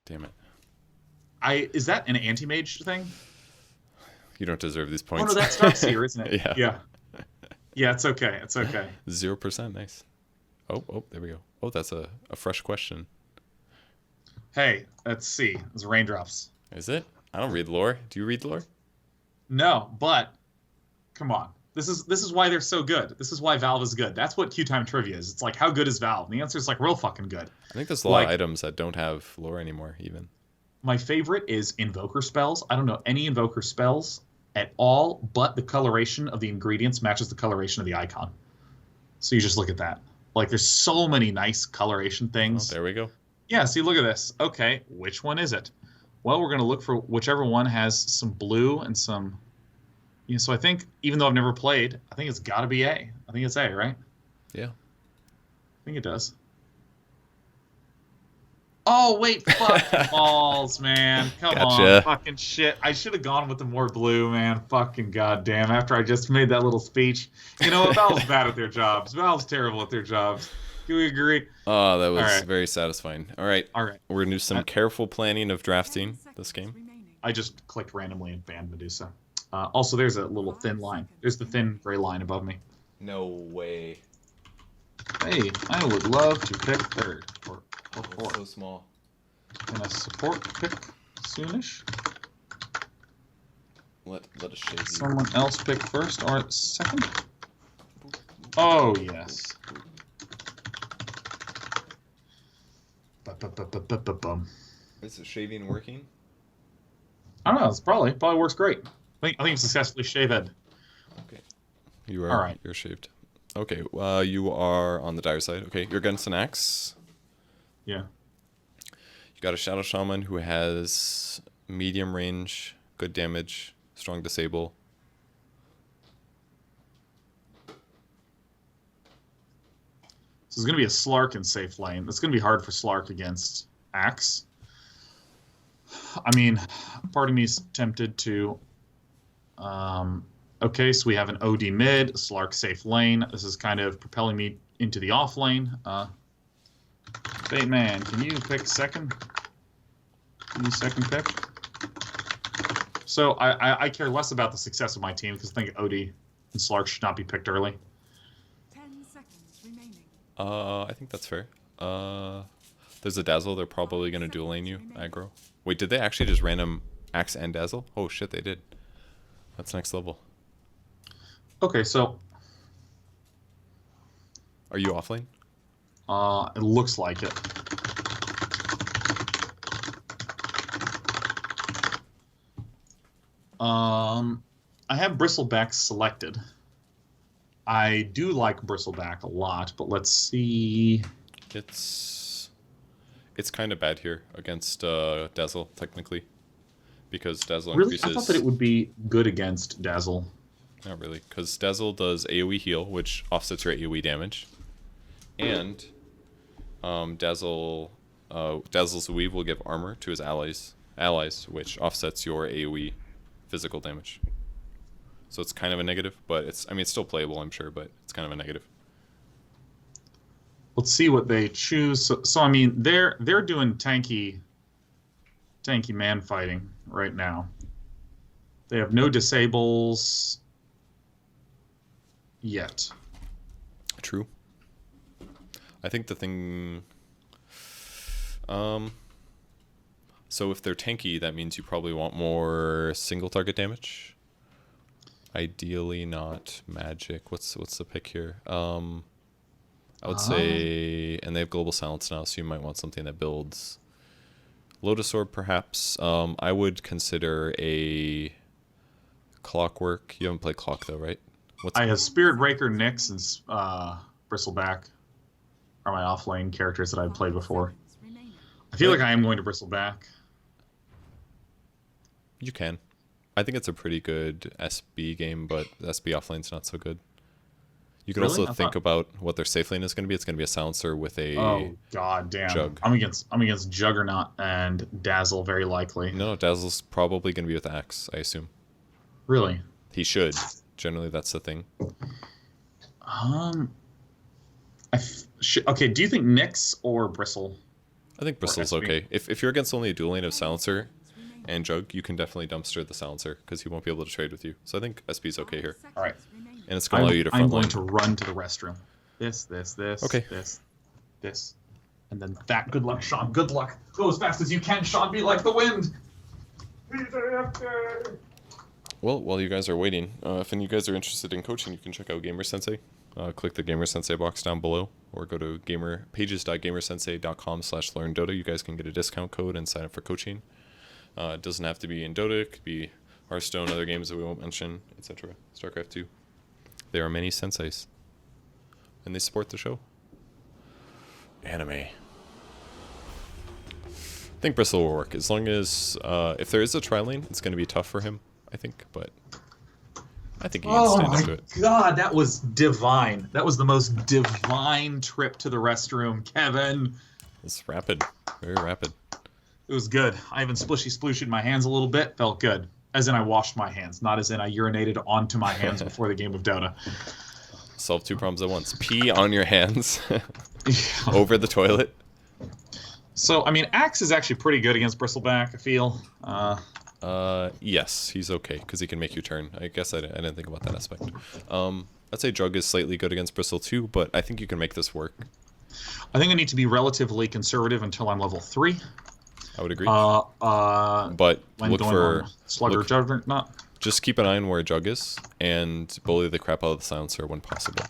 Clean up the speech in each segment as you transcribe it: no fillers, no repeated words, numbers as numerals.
Damn it. Is that an anti-mage thing? You don't deserve these Oh points. no, that's Darkseer, isn't it? Yeah. Yeah. Yeah, it's okay. It's okay. 0%. Nice. Oh, there we go. Oh, that's a fresh question. Hey, let's see. It's raindrops. Is it? I don't read lore. Do you read lore? No, but come on. This is why they're so good. This is why Valve is good. That's what Q Time trivia is. It's like, how good is Valve? And the answer is like real fucking good. I think there's a lot of items that don't have lore anymore, even. My favorite is Invoker spells. I don't know any Invoker spells at all, but the coloration of the ingredients matches the coloration of the icon. So you just look at that. Like, there's so many nice coloration things. Oh, there we go. Yeah, see, look at this. Okay, which one is it? Well, we're going to look for whichever one has some blue and some... so I think, even though I've never played, I think it's got to be A. I think it's A, right? Yeah. I think it does. Oh, wait, fuck balls, man. Come on, fucking shit. I should have gone with the more blue, man. Fucking goddamn. After I just made that little speech. You know what? Valve's bad at their jobs. Valve's terrible at their jobs. Do we agree? Oh, that was very satisfying. All right. We're going to do some careful planning of drafting this game. I just clicked randomly and banned Medusa. Also, there's a little thin line. There's the thin gray line above me. No way. Hey, I would love to pick third. Or fourth. So small. And a support pick soonish. Let us shade you. Someone else pick first or second? Oh, yes. Is the shaving working? I don't know. It's probably works great. I think I'm successfully shaved. Okay. You are. All right. You're shaved. Okay. You are on the dire side. Okay. You're against an axe. Yeah. You got a Shadow Shaman who has medium range, good damage, strong disable. So it's going to be a Slark in safe lane. It's going to be hard for Slark against Axe. I mean, part of me is tempted to... okay, so we have an OD mid, a Slark safe lane. This is kind of propelling me into the off lane. Bateman, can you pick second? Can you second pick? So I care less about the success of my team because I think OD and Slark should not be picked early. 10 seconds remaining. I think that's fair. There's a Dazzle. They're probably going to dual lane you, aggro. Wait, did they actually just random Axe and Dazzle? Oh shit, they did. That's next level. Okay, so... Are you off lane? It looks like it. I have Bristleback selected. I do like Bristleback a lot, but let's see. It's kind of bad here against Dazzle, technically. Because Dazzle really? increases... I thought that it would be good against Dazzle. Not really, because Dazzle does AoE heal, which offsets your AoE damage. And Dazzle's weave will give armor to his allies, which offsets your AoE physical damage. So it's kind of a negative, but it's still playable, I'm sure, but it's kind of a negative. Let's see what they choose. So I mean, they're doing tanky man fighting right now. They have no disables yet. True. I think the thing... so if they're tanky, that means you probably want more single target damage. Ideally not magic. What's the pick here? I would say... And they have Global Silence now, so you might want something that builds... Lotus Orb, perhaps. I would consider a Clockwork. You haven't played Clock, though, right? I have Spirit Breaker, Nyx, and Bristleback are my off-lane characters that I've played before. I feel like I am going to Bristleback. You can. I think it's a pretty good SB game, but the SB offlane's not so good. You can also think about what their safe lane is going to be. It's going to be a Silencer with a god damn Jug. I'm against Juggernaut and Dazzle very likely. No, Dazzle's probably going to be with Axe, I assume. Really? He should. Generally, that's the thing. Okay, do you think Nyx or Bristle? I think Bristle's okay. If you're against only a dual lane of Silencer and Jug, you can definitely dumpster the Silencer because he won't be able to trade with you. So I think SP's okay here. All right. And it's going to allow you to front I'm going line. to run to the restroom. This, Okay. this. And then that. Good luck, Sean. Good luck. Go as fast as you can, Sean. Be like the wind. Well, while you guys are waiting, if any of you guys are interested in coaching, you can check out Gamer Sensei. Click the Gamer Sensei box down below, or go to pages.gamersensei.com/learn Dota. You guys can get a discount code and sign up for coaching. It doesn't have to be in Dota. It could be Hearthstone, other games that we won't mention, etc. StarCraft 2. There are many senseis, and they support the show. Anime. I think Bristle will work as long as if there is a tri lane, it's going to be tough for him, I think, but I think he can stand up to it. God, that was divine. That was the most divine trip to the restroom, Kevin. It's rapid, very rapid. It was good. I even splooshed my hands a little bit. Felt good. As in I washed my hands, not as in I urinated onto my hands before the game of Dota. Solve two problems at once. Pee on your hands over the toilet. So, I mean, Axe is actually pretty good against Bristleback, I feel. Yes, he's okay, because he can make you turn. I guess I didn't think about that aspect. I'd say Jug is slightly good against Bristle too, but I think you can make this work. I think I need to be relatively conservative until I'm level 3. I would agree. But look for... Slugger Juggernaut. Just keep an eye on where Jug is, and bully the crap out of the Silencer when possible.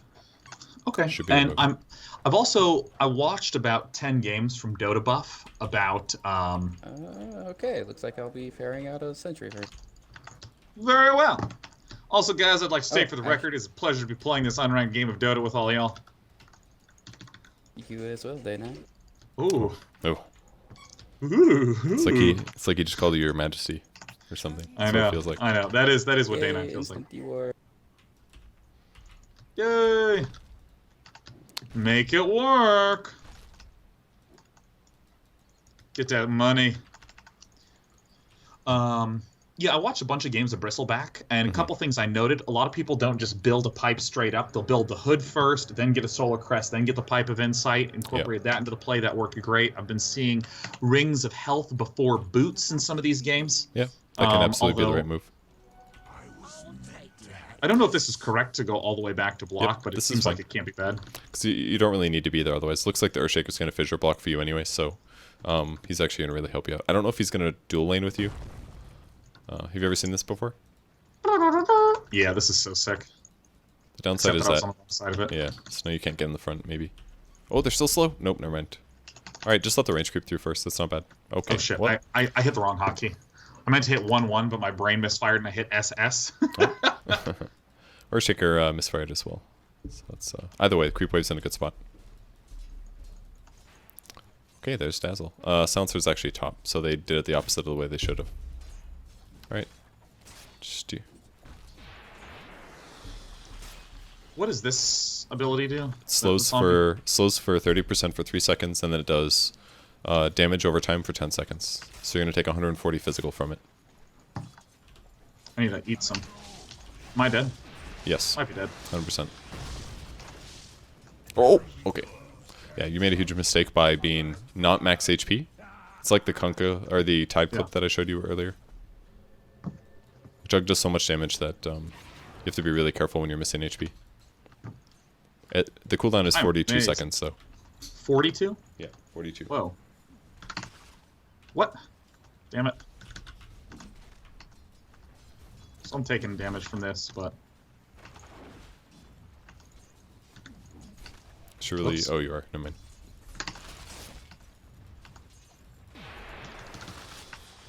Okay, and I watched about 10 games from Dotabuff about... Okay, looks like I'll be ferrying out a sentry first. Very well. Also, guys, I'd like to state for the record, it's a pleasure to be playing this unranked game of Dota with all y'all. You as well, Day9. Ooh. Oh. Ooh. It's like he just called you Your Majesty or something. That's I know. what it feels like. I know. That is what Day9 feels like. Yay! Make it work. Get that money. Yeah, I watched a bunch of games of Bristleback, and a couple things I noted. A lot of people don't just build a pipe straight up. They'll build the hood first, then get a solar crest, then get the pipe of insight, incorporate that into the play. That worked great. I've been seeing rings of health before boots in some of these games. Yeah, that can absolutely be the right move. I don't know if this is correct to go all the way back to block, but it seems like it can't be bad. Because you don't really need to be there otherwise. It looks like the Earthshaker's going to fissure block for you anyway, so he's actually going to really help you out. I don't know if he's going to dual lane with you. Have you ever seen this before? Yeah, this is so sick. The downside is that on the side of it. Yeah, so now you can't get in the front, maybe. Oh, they're still slow? Nope, never mind. Alright, just let the range creep through first. That's not bad. Okay. Oh, shit. I hit the wrong hotkey. I meant to hit 1-1, but my brain misfired and I hit SS. Earthshaker misfired as well. So that's, either way, the creep wave's in a good spot. Okay, there's Dazzle. Silencer's actually top, so they did it the opposite of the way they should have. Alright. Just do. What does this ability do? Slows for 30% for 3 seconds, and then it does damage over time for 10 seconds. So you're going to take 140 physical from it. I need to eat some. Am I dead? Yes. Might be dead. 100%. Oh! Okay. Yeah, you made a huge mistake by being not max HP. It's like the Kunkka, or the Tide clip that I showed you earlier. Jug does so much damage that you have to be really careful when you're missing HP. The cooldown is 42 seconds, so. 42? Yeah, 42. Whoa. What? Damn it. So I'm taking damage from this, but... Surely... Oh, you are. Never mind.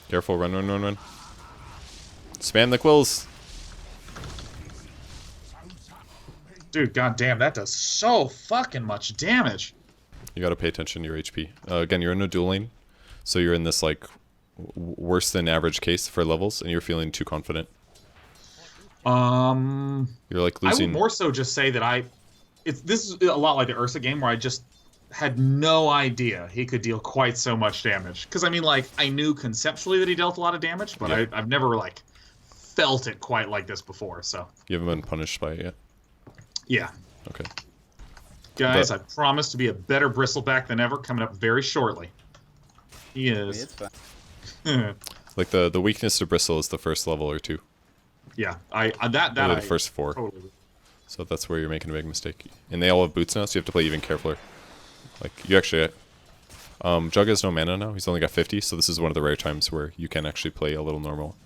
Careful, run, run, run, run. Spam the quills. Dude, goddamn, that does so fucking much damage. You gotta pay attention to your HP. Again, you're in a dual lane, so you're in this, like, worse than average case for levels, and you're feeling too confident. You're, like, losing... I would more so just say that this is a lot like the Ursa game, where I just had no idea he could deal quite so much damage. Because, I mean, like, I knew conceptually that he dealt a lot of damage, but I've never, like, felt it quite like this before, so... You haven't been punished by it yet? Yeah. Okay. Guys, I promise to be a better Bristleback than ever, coming up very shortly. He I mean, is. it's fine. Like the weakness to Bristle is the first level or two. Yeah, that Really I the first 4. totally. So that's where you're making a big mistake. And they all have boots now, so you have to play even carefuler. Like, you actually... Jug has no mana now. He's only got 50, so this is one of the rare times where you can actually play a little normal.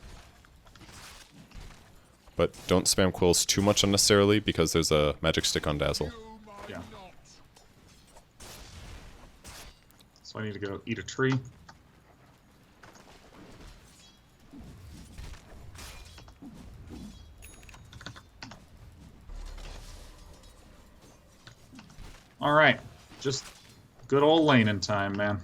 But don't spam quills too much unnecessarily, because there's a magic stick on Dazzle. Yeah. So I need to go eat a tree. All right, just good old laning time, man.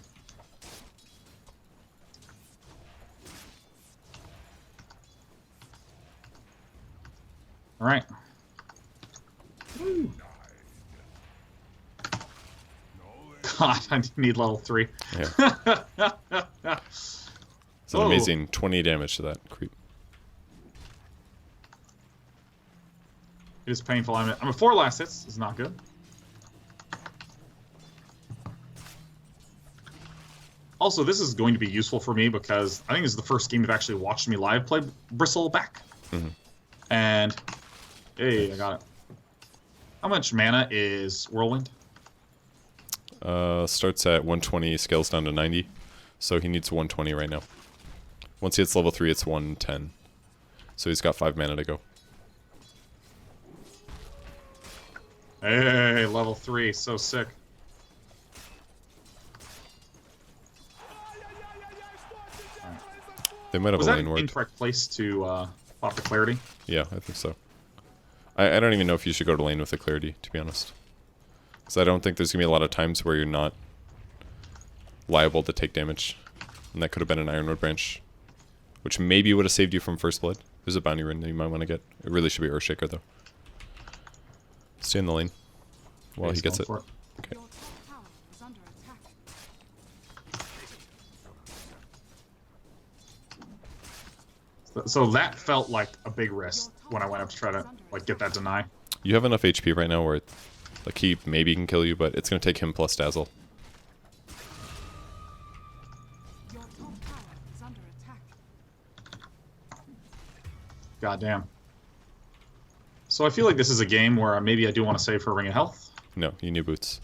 All right. Woo. God, I need level 3. Yeah. It's an Whoa. amazing 20 damage to that creep. It is painful. I'm at 4 last hits. It's not good. Also, this is going to be useful for me because I think this is the first game you've actually watched me live play Bristleback. Mm-hmm. And, hey, I got it. How much mana is Whirlwind? Starts at 120, scales down to 90. So he needs 120 right now. Once he hits level 3, it's 110. So he's got 5 mana to go. Hey, level 3, so sick. They might have Was a that lane an ward. incorrect place to pop the clarity? Yeah, I think so. I don't even know if you should go to lane with the clarity, to be honest. Because I don't think there's going to be a lot of times where you're not liable to take damage. And that could have been an Ironwood branch. Which maybe would have saved you from First Blood. There's a bounty rune that you might want to get. It really should be Earthshaker, though. Stay in the lane while he gets it. For it. Okay. Your top tower is under attack. So that felt like a big risk when I went up to try to get that deny. You have enough HP right now where like he maybe can kill you, but it's going to take him plus Dazzle. Your top tower is under attack. Goddamn. So I feel like this is a game where maybe I do want to save for Ring of Health. No, you need boots.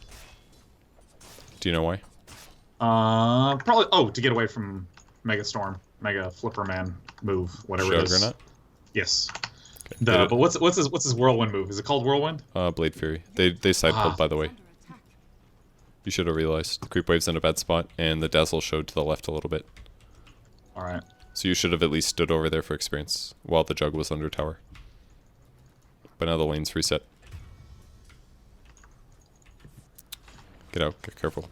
Do you know why? Probably. Oh, to get away from Mega Storm, Mega Flipper Man move, whatever it is. Juggernaut? Yes. Okay. But what's his Whirlwind move? Is it called Whirlwind? Blade Fury. They side pulled, by the way. Under attack. You should have realized. The creep wave's in a bad spot, and the Dazzle showed to the left a little bit. All right. So you should have at least stood over there for experience while the Jug was under tower. But now the lane's reset. Get out. Get careful.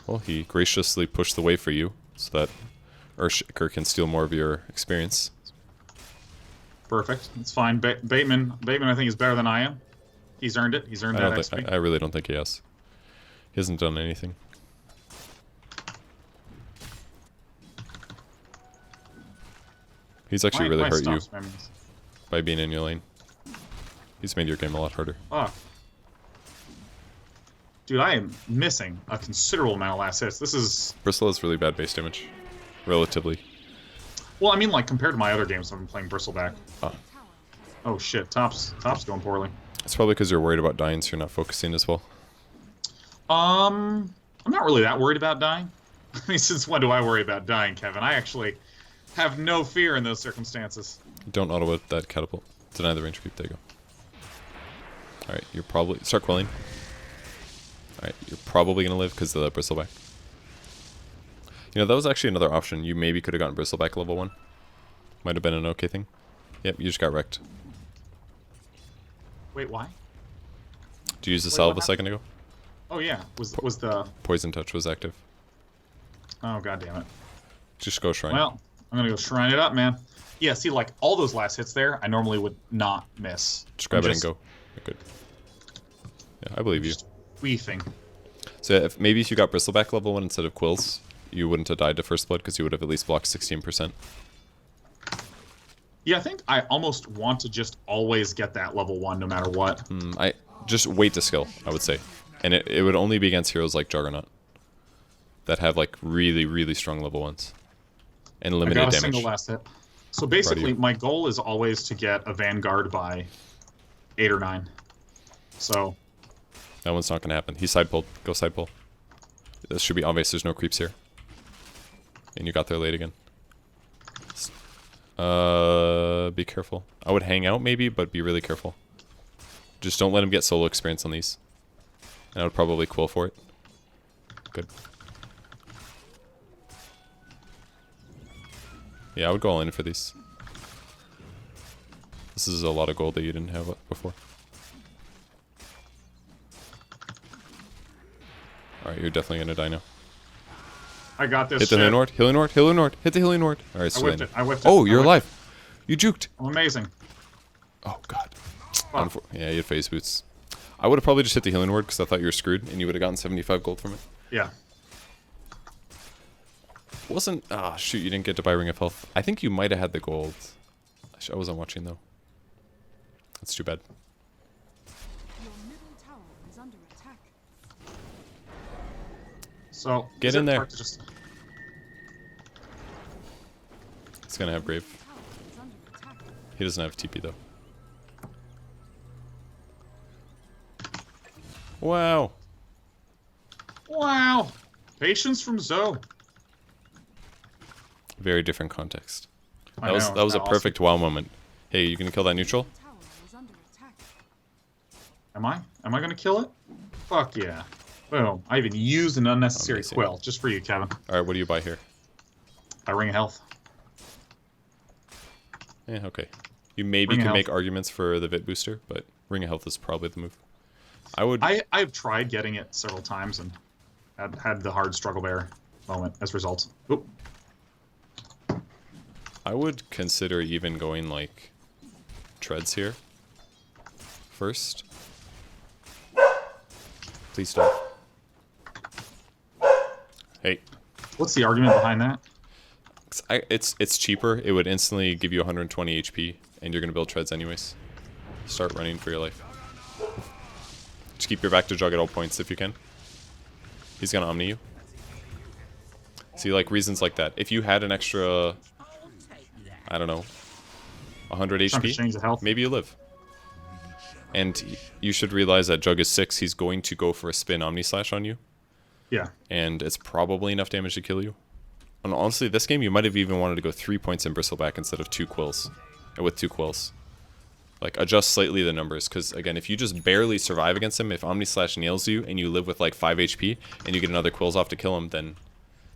Well, he graciously pushed the way for you so that Earthshaker can steal more of your experience. Perfect. It's fine. Bateman, I think, is better than I am. He's earned it. He's earned that XP. I really don't think he has. He hasn't done anything. He's actually really hurt you by being in your lane. He's made your game a lot harder. Fuck. Dude, I am missing a considerable amount of last hits. This is... Bristle has really bad base damage. Relatively. Well, I mean, like, compared to my other games, I've been playing Bristleback. Ah. Oh, shit. Top's going poorly. It's probably because you're worried about dying, so you're not focusing as well. I'm not really that worried about dying. I mean, since when do I worry about dying, Kevin? I actually have no fear in those circumstances. Don't auto that catapult. Deny the range creep. There you go. Alright, you're probably... Start quelling. Alright, you're probably going to live because of the Bristleback. You know, that was actually another option. You maybe could have gotten Bristleback level 1. Might have been an okay thing. Yep, you just got wrecked. Wait, why? Did you use the Wait, salve what a second ago? Oh, yeah. Was the... Poison Touch was active. Oh, god damn it. Just go Shrine. Well, I'm gonna go Shrine it up, man. Yeah, see, like, all those last hits there, I normally would not miss. Just grab it and go. You're good. Yeah, I believe you. Just queefing. So maybe if you got Bristleback level 1 instead of Quills, you wouldn't have died to First Blood because you would have at least blocked 16%. Yeah, I think I almost want to just always get that level 1 no matter what. just wait to skill, I would say. And it would only be against heroes like Juggernaut that have like really, really strong level 1s and limited I got a damage. single last hit. So basically, my goal is always to get a Vanguard by 8 or 9. So That one's not going to happen. He's side pulled. Go side pull. This should be obvious. There's no creeps here. And you got there late again. Be careful. I would hang out maybe, but be really careful. Just don't let him get solo experience on these. And I would probably quill for it. Good. Yeah, I would go all in for these. This is a lot of gold that you didn't have before. Alright, you're definitely gonna die now. I got this. Hit the healing ward, healing ward, healing ward, hit the healing ward. Alright, I whiffed it. I whiffed it. Oh, you're alive. You juked. I'm amazing. Oh god. Fuck. Yeah, you had phase boots. I would have probably just hit the healing ward because I thought you were screwed and you would have gotten 75 gold from it. Yeah. Wasn't... Ah, shoot, you didn't get to buy Ring of Health. I think you might have had the gold. I wasn't watching though. That's too bad. Your middle tower is under attack. So Get is in it there. hard to just... It's gonna have Grave. Tower is under attack. He doesn't have TP though. Wow. Wow. Patience from Zoe. Very different context. I That was know, that was a isn't that perfect wow moment. Hey, you gonna kill that neutral? Tower is under attack. Am I? Am I gonna kill it? Fuck yeah. Boom. I even used an unnecessary Amazing. quill just for you, Kevin. Alright, what do you buy here? A ring of health. Yeah, okay. You maybe Ring of can make Health. arguments for the Vit booster, but Ring of Health is probably the move. I would I've tried getting it several times and had the hard struggle bear moment as a result. Oop. I would consider even going like treads here first. Please stop. Hey, What's the argument behind that? it's cheaper. It would instantly give you 120 HP, and you're gonna build treads anyways. Start running for your life. Just keep your back to Jug at all points if you can. He's gonna omni you. See, like reasons like that. If you had an extra, I don't know, 100 Time to HP, change the health. maybe you live. And you should realize that Jug is 6. He's going to go for a spin Omni Slash on you, Yeah. and it's probably enough damage to kill you. And honestly, this game you might have even wanted to go 3 points in Bristleback instead of 2 quills, with 2 quills. Like adjust slightly the numbers, because again, if you just barely survive against him, if Omni Slash nails you and you live with like 5 HP and you get another quills off to kill him, then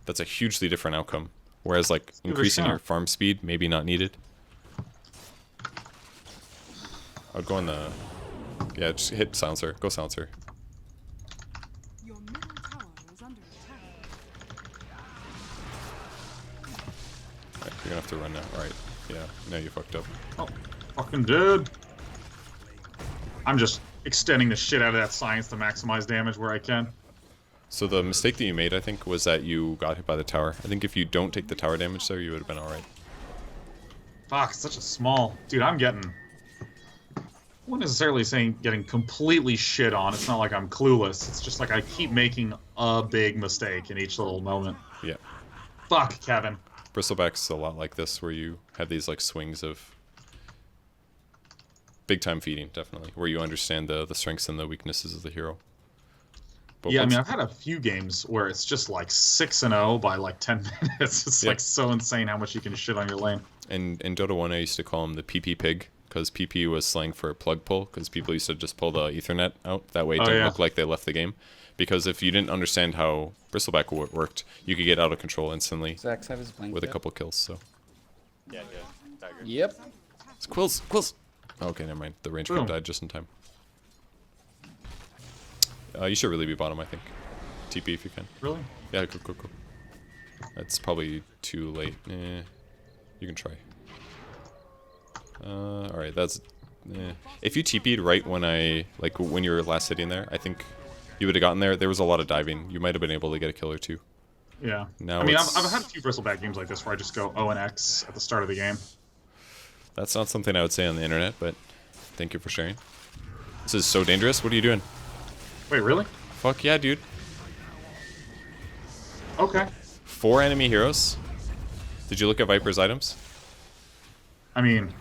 that's a hugely different outcome. Whereas like give it a increasing your shot. farm speed, maybe not needed. I'll go on the... Yeah, just hit silencer. Go silencer. Your middle tower is under attack. Alright, you're gonna have to run now. Alright, yeah, now you fucked up. Oh, fucking dude. I'm just extending the shit out of that science to maximize damage where I can. So the mistake that you made, I think, was that you got hit by the tower. I think if you don't take the tower damage there, you would have been alright. Fuck, it's such a small... Dude, I'm getting... I wouldn't necessarily saying getting completely shit on. It's not like I'm clueless. It's just like I keep making a big mistake in each little moment. Yeah. Fuck, Kevin. Bristleback's a lot like this, where you have these like swings of big time feeding, definitely, where you understand the strengths and the weaknesses of the hero. But Yeah, I once- mean, I've had a few games where it's just like 6-0 by like 10 minutes. It's Yeah. like so insane how much you can shit on your lane. in Dota 1, I used to call him the PP pig, because PP was slang for plug pull, because people used to just pull the Ethernet out. That way it Oh, didn't yeah. look like they left the game. Because if you didn't understand how Bristleback worked, you could get out of control instantly Zach's have his blank. with a yet? couple kills. So Yeah, dagger. Yep. it's quills. Okay, never mind. The range Boom. code died just in time. You should really be bottom, I think. TP if you can. Really? Yeah, cool. That's probably too late. You can try. Alright, that's... If you TP'd right when when you were last sitting there, I think you would have gotten there. There was a lot of diving. You might have been able to get a kill or two. Yeah. Now I mean, it's- I've had a few Bristleback games like this where I just go O and X at the start of the game. That's not something I would say on the internet, but thank you for sharing. This is so dangerous. What are you doing? Wait, really? Fuck yeah, dude. Okay. 4 enemy heroes. Did you look at Viper's items? I mean,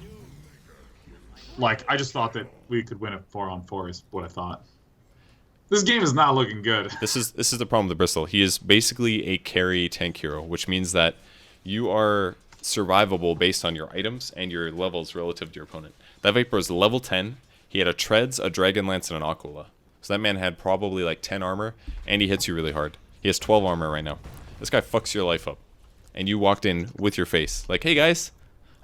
like, I just thought that we could win a 4-on-4 is what I thought. This game is not looking good. This is the problem with Bristol. He is basically a carry tank hero, which means that you are survivable based on your items and your levels relative to your opponent. That Viper is level 10. He had a Treads, a Dragon Lance, and an Aquila. So that man had probably like 10 armor, and he hits you really hard. He has 12 armor right now. This guy fucks your life up. And you walked in with your face. Like, hey guys,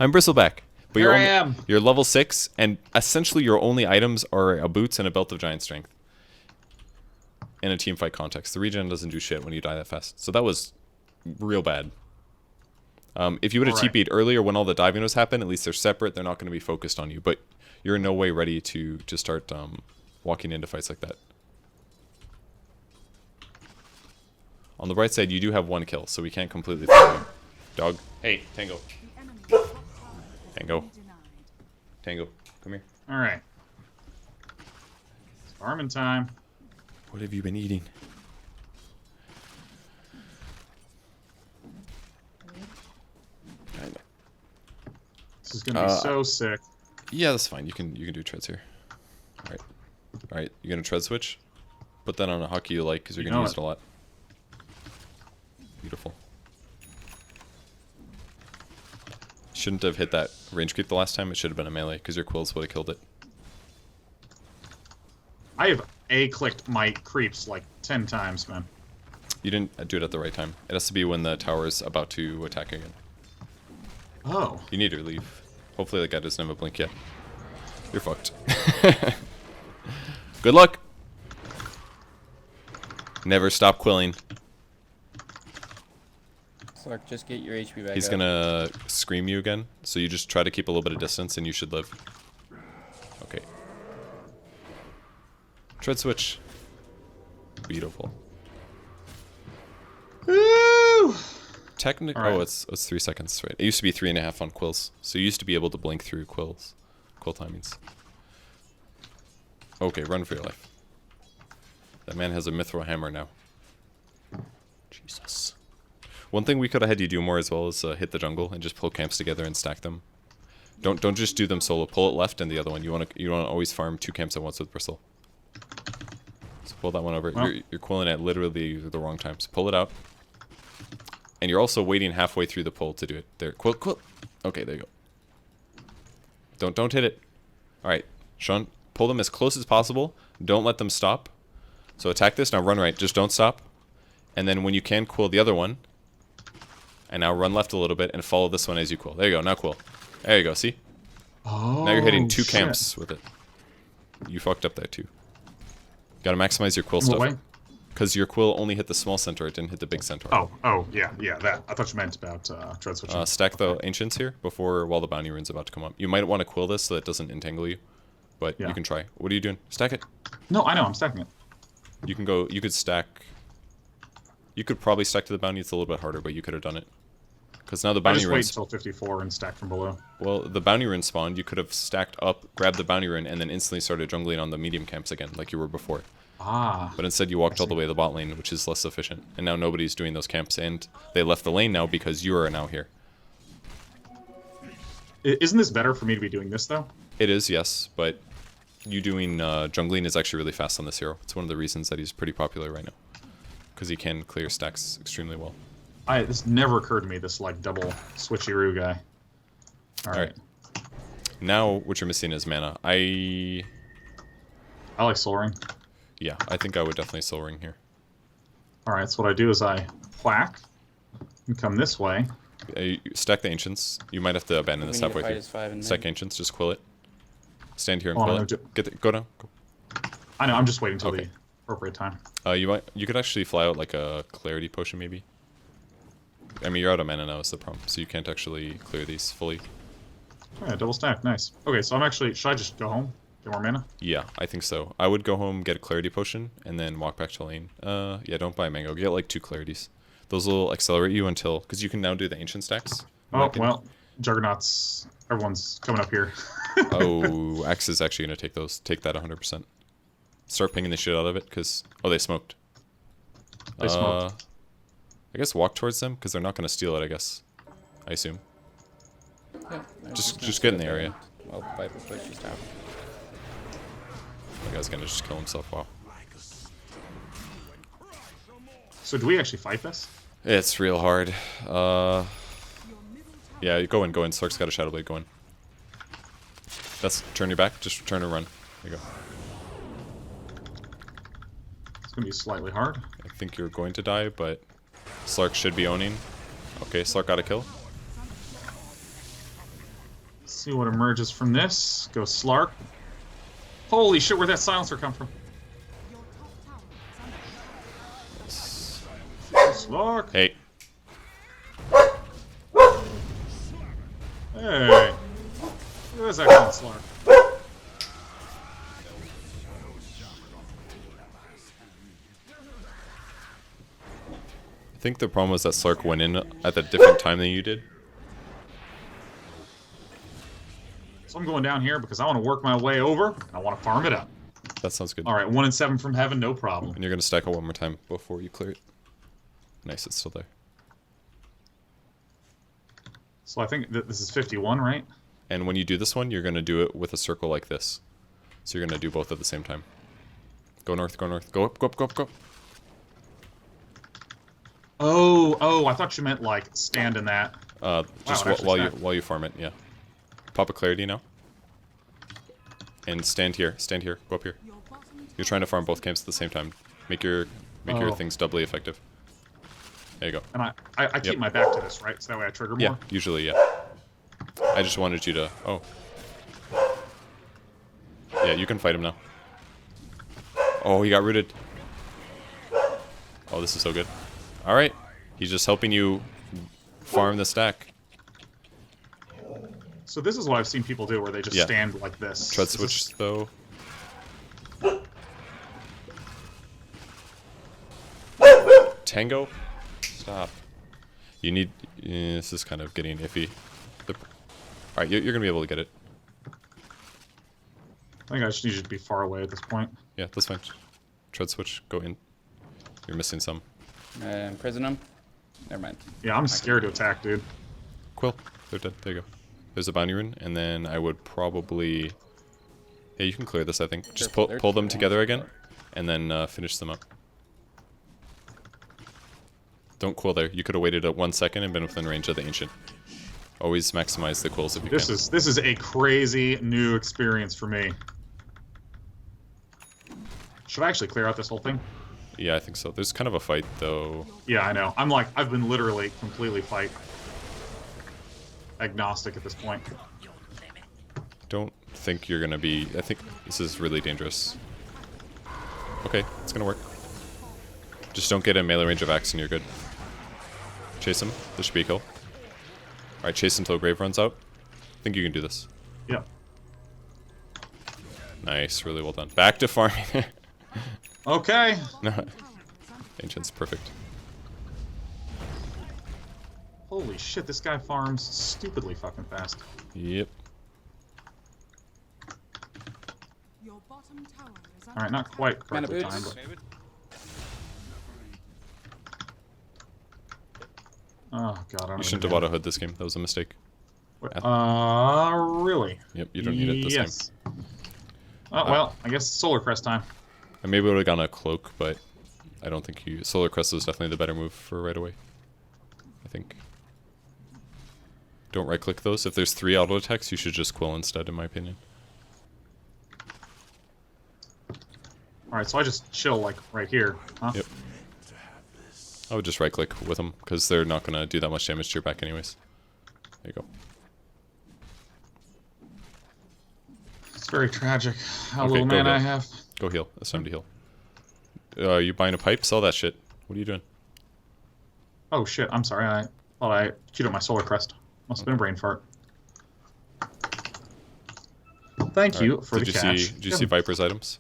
I'm Bristleback. But Here I am. You're level 6, and essentially your only items are a boots and a belt of giant strength. In a teamfight context. The regen doesn't do shit when you die that fast. So that was real bad. If you would have TP'd earlier when all the diving was happening, at least they're separate. They're not going to be focused on you. But you're in no way ready to start walking into fights like that. On the right side, you do have 1 kill, so we can't completely follow you. Dog. Hey, Tango. The enemy's top tower has Tango. been denied. Tango, come here. All right. It's farming time. What have you been eating? I know. This is gonna be so sick. Yeah, that's fine. You can do treads here. All right. All right. You're gonna tread switch. Put that on a hockey you like because you're gonna use it a lot. Beautiful. Shouldn't have hit that range creep the last time. It should have been a melee because your quills would have killed it. I have A-clicked my creeps like 10 times, man. You didn't do it at the right time. It has to be when the tower is about to attack again. Oh. You need to leave. Hopefully that guy doesn't have a blink yet. You're fucked. Good luck. Never stop quilling. Clark, just get your HP back He's up. gonna scream you again, so you just try to keep a little bit of distance and you should live. Okay. Tread switch. Beautiful. Woo! Technically, All right. oh, it's 3 seconds, right? It used to be 3.5 on quills, so you used to be able to blink through quill timings. Okay, run for your life. That man has a mithril hammer now. Jesus. One thing we could have had you do more as well is hit the jungle and just pull camps together and stack them. Don't just do them solo. Pull it left and the other one. You want to always farm 2 camps at once with Bristle. So pull that one over. Well. You're quilling at literally the wrong time. So pull it out. And you're also waiting halfway through the pull to do it. There, quill. Okay, there you go. Don't hit it. All right, Sean, pull them as close as possible. Don't let them stop. So attack this. Now run right. Just don't stop. And then when you can, quill the other one. And now run left a little bit and follow this one as you quill. There you go. Now quill. There you go. See? Oh, Now you're hitting 2 shit. camps with it. You fucked up there too. Gotta maximize your quill In what stuff. way? Because your quill only hit the small center. It didn't hit the big center. Oh, yeah, that. I thought you meant about tread switching. Stack the ancients here while the bounty rune's about to come up. You might want to quill this so that it doesn't entangle you. But Yeah. you can try. What are you doing? Stack it. No, I know, I'm stacking it. You could stack. You could probably stack to the bounty. It's a little bit harder, but you could have done it. Because now the I bounty just wait runes. until 54 and stack from below. Well, the bounty rune spawned. You could have stacked up, grabbed the bounty rune, and then instantly started jungling on the medium camps again, like you were before. Ah. But instead, you walked all the way to the bot lane, which is less efficient. And now nobody's doing those camps, and they left the lane now because you are now here. Isn't this better for me to be doing this, though? It is, yes, but you doing jungling is actually really fast on this hero. It's one of the reasons that he's pretty popular right now. Because he can clear stacks extremely well. This never occurred to me, this, like, double switcheroo guy. Alright. Now, what you're missing is mana. I like Soul Ring. Yeah, I think I would definitely Soul Ring here. Alright, so what I do is I whack and come this way. You stack the Ancients. You might have to abandon We this need to halfway fight through. as 5 and Stack then- Ancients, just quill it. Stand here and Oh, quill no, it. Go down. Go. I know, I'm just waiting until Okay. the appropriate time. You could actually fly out like a Clarity Potion, maybe. I mean, you're out of mana now is the problem, so you can't actually clear these fully. Oh, yeah, double stack, nice. Okay, so I'm actually, should I just go home? Get more mana? Yeah, I think so. I would go home, get a Clarity Potion, and then walk back to lane. Yeah, don't buy a Mango. Get like 2 Clarities. Those will accelerate you until, because you can now do the Ancient stacks. Oh, well, Juggernauts. Everyone's coming up here. Oh, Axe is actually going to take that 100%. Start pinging the shit out of it, because... Oh, they smoked. They smoked. I guess walk towards them, because they're not going to steal it, I guess. I assume. Yeah, Just get in the area. Well, Viper push just happened. The guy's going to just kill himself. Wow. So do we actually fight this? It's real hard. Yeah, go in. Slark's got a Shadow Blade, go in. That's... Turn your back, just turn and run. There you go. It's going to be slightly hard. I think you're going to die, but... Slark should be owning. Okay, Slark got a kill. Let's see what emerges from this. Go Slark. Holy shit, where'd that silencer come from? Slark. Hey. Hey. Where's that going, Slark? I think the problem was that Slark went in at a different time than you did. So I'm going down here because I want to work my way over, and I want to farm it up. That sounds good. Alright, 1 and 7 from heaven, no problem. And you're going to stack it one more time before you clear it. Nice, it's still there. So I think that this is 51, right? And when you do this one, you're going to do it with a circle like this. So you're going to do both at the same time. Go north, go north. Go up, go up, go up, go up. Oh, I thought you meant like stand in that. Just Wow, while you farm it, yeah. Pop a clarity now. And stand here, go up here. You're trying to farm both camps at the same time. Make your things doubly effective. There you go. And I keep my back to this, right? So that way I trigger more? Yeah, usually, yeah. I just wanted you to... Oh. Yeah, you can fight him now. Oh, he got rooted. Oh, this is so good. Alright. He's just helping you farm the stack. So this is what I've seen people do, where they just stand like this. Tread switch, though. Tango? Stop. You need... this is kind of getting iffy. Alright, you're gonna be able to get it. I think I just need you to be far away at this point. Yeah, that's fine. Tread switch, go in. You're missing some. Imprison him. Never mind. Yeah, I'm scared to attack, dude. Quill. They're dead. There you go. There's a bounty rune, and then I would probably... Yeah, you can clear this, I think. Just pull them together again, and then finish them up. Don't quill there. You could have waited 1 second and been within range of the Ancient. Always maximize the quills if you can. This is a crazy new experience for me. Should I actually clear out this whole thing? Yeah, I think so. There's kind of a fight, though. Yeah, I know. I've been literally completely fight agnostic at this point. Don't think you're gonna be... I think this is really dangerous. Okay, it's gonna work. Just don't get in melee range of Axe and you're good. Chase him. This should be a kill. Alright, chase until Grave runs out. I think you can do this. Yeah. Nice, really well done. Back to farming. Okay. No. Ancient's perfect. Holy shit, this guy farms stupidly fucking fast. Yep. Alright, not quite correctly boots. timed, but... Oh god, I don't You shouldn't have auto-hood this game. That was a mistake. Really? Yep, you don't need it this yes. time. Oh, well, I guess Solar Crest time. I maybe would have gone a cloak, but I don't think you... Solar Crest is definitely the better move for right away. I think. Don't right-click those. If there's 3 auto attacks, you should just quill instead, in my opinion. Alright, so I just chill, like, right here, huh? Yep. I would just right-click with them, because they're not going to do that much damage to your back anyways. There you go. It's very tragic how Okay, little go mana I heal. have. Go heal. It's time to heal. You buying a pipe? Sell that shit. What are you doing? Oh shit, I'm sorry, I thought I queued up my Solar Crest. Must have been a brain fart. Thank you for the cash. Did you see Viper's items?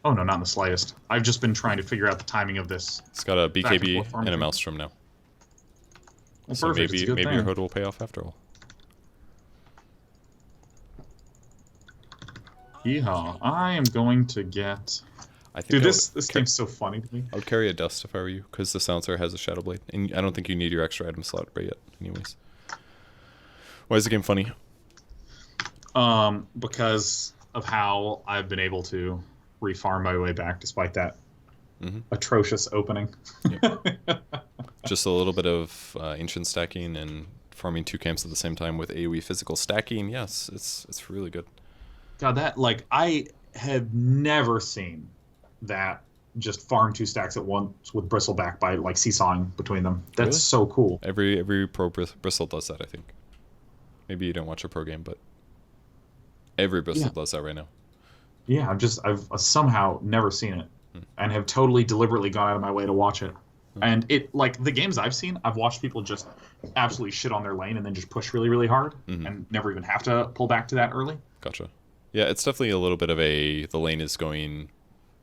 Oh no, not in the slightest. I've just been trying to figure out the timing of this. It's got a Back and BKB forth farm and a thing. Maelstrom now. Well, So perfect, it's a maybe good your thing. hood will pay off after all. Yeehaw. I am going to get... I think Dude, I this game's so funny to me. I would carry a dust if I were you, because the silencer has a shadow blade, and I don't think you need your extra item slot right yet. Anyways, why is the game funny? Because of how I've been able to refarm my way back despite that Mm-hmm. atrocious opening. Just a little bit of ancient stacking and farming 2 camps at the same time with AoE physical stacking. Yes, it's really good. God, that, like, I have never seen that just farm 2 stacks at once with Bristleback by, like, seesawing between them. That's Really? so cool. Every pro Bristle does that, I think. Maybe you don't watch a pro game, but every Bristle does that right now. Yeah, I've somehow never seen it, and have totally deliberately gone out of my way to watch it. And it, like, the games I've seen, I've watched people just absolutely shit on their lane and then just push really, really hard, and never even have to pull back to that early. Gotcha. Yeah, it's definitely a little bit of the lane is going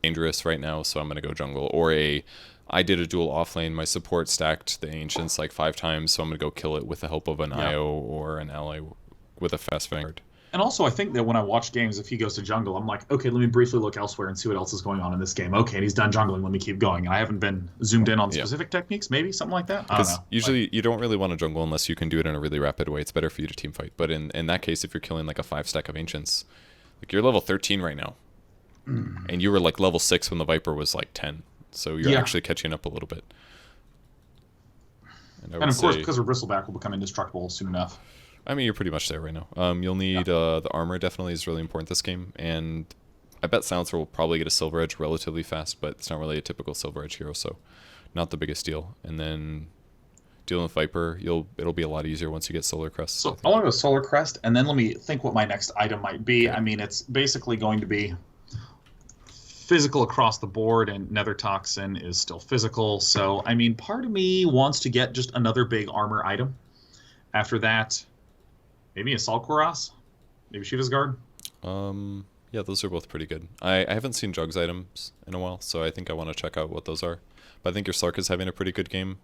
dangerous right now, so I'm going to go jungle. Or I did a dual off lane, my support stacked the ancients like 5 times, so I'm going to go kill it with the help of an IO or an ally with a fast vanguard. And also, I think that when I watch games, if he goes to jungle, I'm like, okay, let me briefly look elsewhere and see what else is going on in this game. Okay, and he's done jungling, let me keep going. And I haven't been zoomed in on specific techniques, maybe, something like that? I don't know. Usually you don't really want to jungle unless you can do it in a really rapid way. It's better for you to team fight. But in that case, if you're killing like a 5 stack of ancients, like you're level 13 right now. And you were like level 6 when the Viper was like 10. So you're actually catching up a little bit. And of course, because of Bristleback, will become indestructible soon enough. I mean, you're pretty much there right now. You'll need the armor definitely is really important this game, and I bet Silencer will probably get a Silver Edge relatively fast, but it's not really a typical Silver Edge hero, so not the biggest deal. And then dealing with Viper, it'll be a lot easier once you get Solar Crest. So I want to go Solar Crest, and then let me think what my next item might be. Okay. I mean, it's basically going to be physical across the board, and Nether Toxin is still physical. So, I mean, part of me wants to get just another big armor item. After that, maybe Assault Cuirass? Maybe Shiva's Guard? Yeah, those are both pretty good. I haven't seen Jugs items in a while, so I think I want to check out what those are. But I think your Slark is having a pretty good game.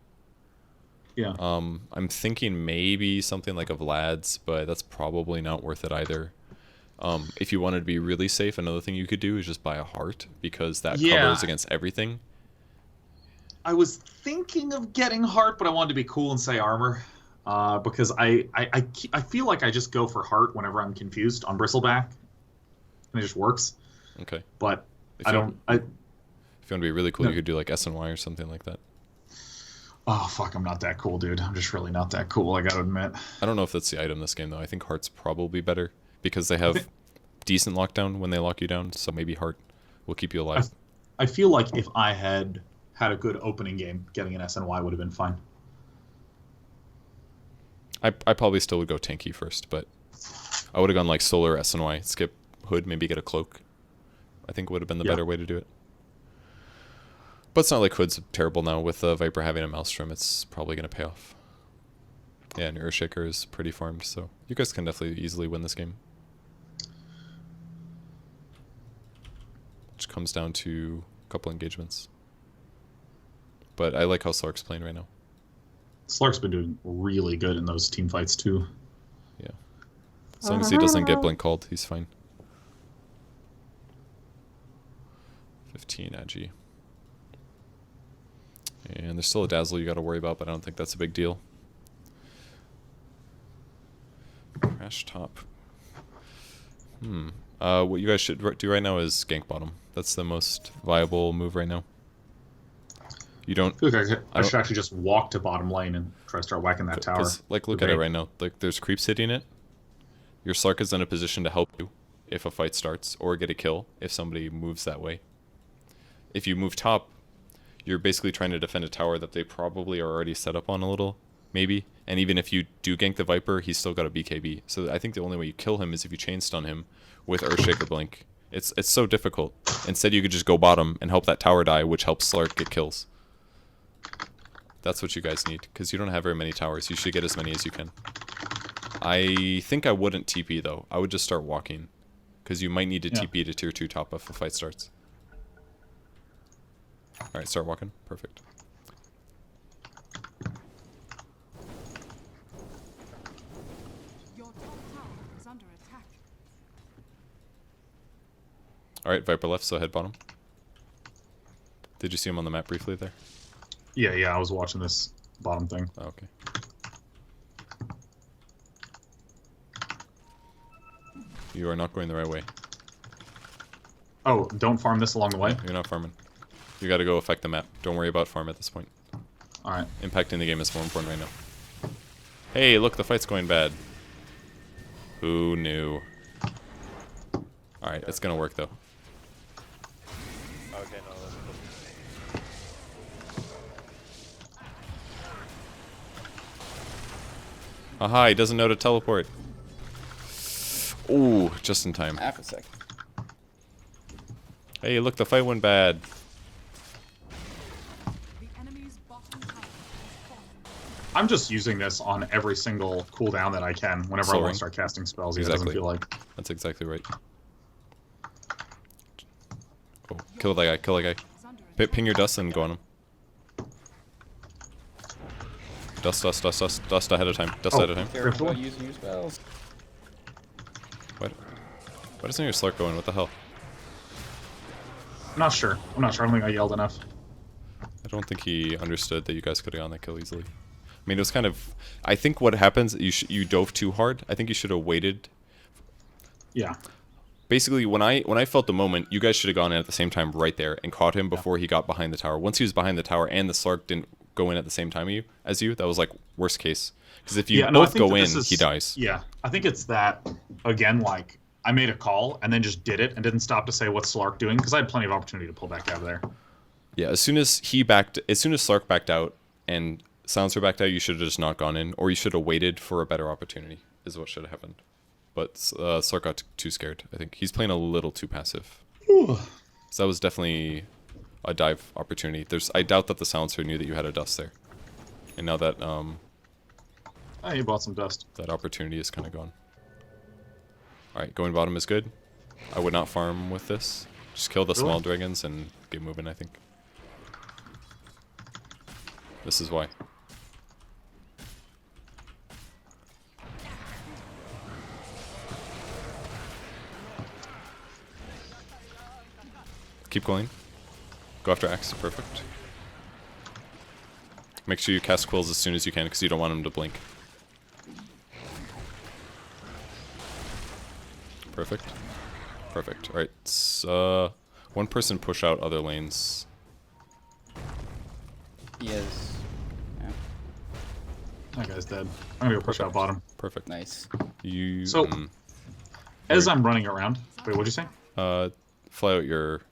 Yeah. I'm thinking maybe something like a Vlad's, but that's probably not worth it either. If you wanted to be really safe, another thing you could do is just buy a Heart, because that covers against everything. I was thinking of getting Heart, but I wanted to be cool and say Armor. Because I feel like I just go for Heart whenever I'm confused on Bristleback, and it just works. Okay. But if you want to be really cool, you could do like SNY or something like that. Oh, fuck, I'm not that cool, dude. I'm just really not that cool, I gotta admit. I don't know if that's the item this game, though. I think Heart's probably better, because they have decent lockdown when they lock you down, so maybe Heart will keep you alive. I feel like if I had a good opening game, getting an SNY would have been fine. I probably still would go tanky first, but I would have gone like Solar SNY, skip Hood, maybe get a Cloak. I think would have been the better way to do it. But it's not like Hood's terrible now. With Viper having a Maelstrom, it's probably going to pay off. Yeah, and Earthshaker is pretty farmed, so you guys can definitely easily win this game. Which comes down to a couple engagements. But I like how Slark's playing right now. Slark's been doing really good in those team fights, too. Yeah. As long as he doesn't get blink called, he's fine. 15 Agi. And there's still a Dazzle you got to worry about, but I don't think that's a big deal. Crash top. What you guys should do right now is gank bottom. That's the most viable move right now. You don't. I feel like I should actually just walk to bottom lane and try to start whacking that tower. Like, look at it right now. Like, there's creeps hitting it. Your Slark is in a position to help you if a fight starts, or get a kill if somebody moves that way. If you move top, you're basically trying to defend a tower that they probably are already set up on a little, maybe. And even if you do gank the Viper, he's still got a BKB. So I think the only way you kill him is if you chain stun him with Earthshaker Blink. It's so difficult. Instead, you could just go bottom and help that tower die, which helps Slark get kills. That's what you guys need, because you don't have very many towers. You should get as many as you can. I think I wouldn't TP, though. I would just start walking, because you might need to TP to tier 2 top if a fight starts. Alright, start walking. Perfect. Your top tower is under attack. Alright, Viper left, so head bottom. Did you see him on the map briefly there? Yeah, I was watching this bottom thing. Oh, okay. You are not going the right way. Oh, don't farm this along the way? Yeah, you're not farming. You gotta go affect the map. Don't worry about farm at this point. Alright. Impacting the game is more important right now. Hey, look, the fight's going bad. Who knew? Alright, it's gonna work though. Okay, no, that's Aha, he doesn't know to teleport. Ooh, just in time. Half a second. Hey, look, the fight went bad. The enemy's bottom tower has fallen. I'm just using this on every single cooldown that I can whenever I Soul want ring. to start casting spells. Exactly. It doesn't feel like. That's exactly right. Oh, kill that guy, kill that guy. Is under attack. Ping your dust and go on him. Dust ahead of time. Dust Oh. ahead of time. Careful using your spells. What? Why doesn't your Slurk go in? What the hell? I'm not sure. I don't think I yelled enough. I don't think he understood that you guys could have gotten that kill easily. I mean, it was kind of... I think what happens, you dove too hard. I think you should have waited. Yeah. Basically, when I felt the moment, you guys should have gone in at the same time right there and caught him before he got behind the tower. Once he was behind the tower and the Slurk didn't go in at the same time as you, that was like worst case. Because if you Yeah, no, I both think go that in, this is- he dies. Yeah, I think it's that, again, like, I made a call and then just did it and didn't stop to say what's Slark doing, because I had plenty of opportunity to pull back out of there. Yeah, as soon as Slark backed out and Silencer backed out, you should have just not gone in, or you should have waited for a better opportunity, is what should have happened. But Slark got too scared, I think. He's playing a little too passive. So that was definitely a dive opportunity. I doubt that the Silencer knew that you had a dust there. And now that Oh, you bought some dust. that opportunity is kind of gone. Alright, going bottom is good. I would not farm with this. Just kill the Really? small dragons and get moving, I think. This is why. Keep going. Go after Axe. Perfect. Make sure you cast Quills as soon as you can because you don't want him to blink. Perfect. Perfect. Alright, one person push out other lanes. He is. Yeah, That guy's dead. I'm gonna go push out bottom. Perfect. nice. You So- As I'm running around... Wait, what'd you say? fly out your...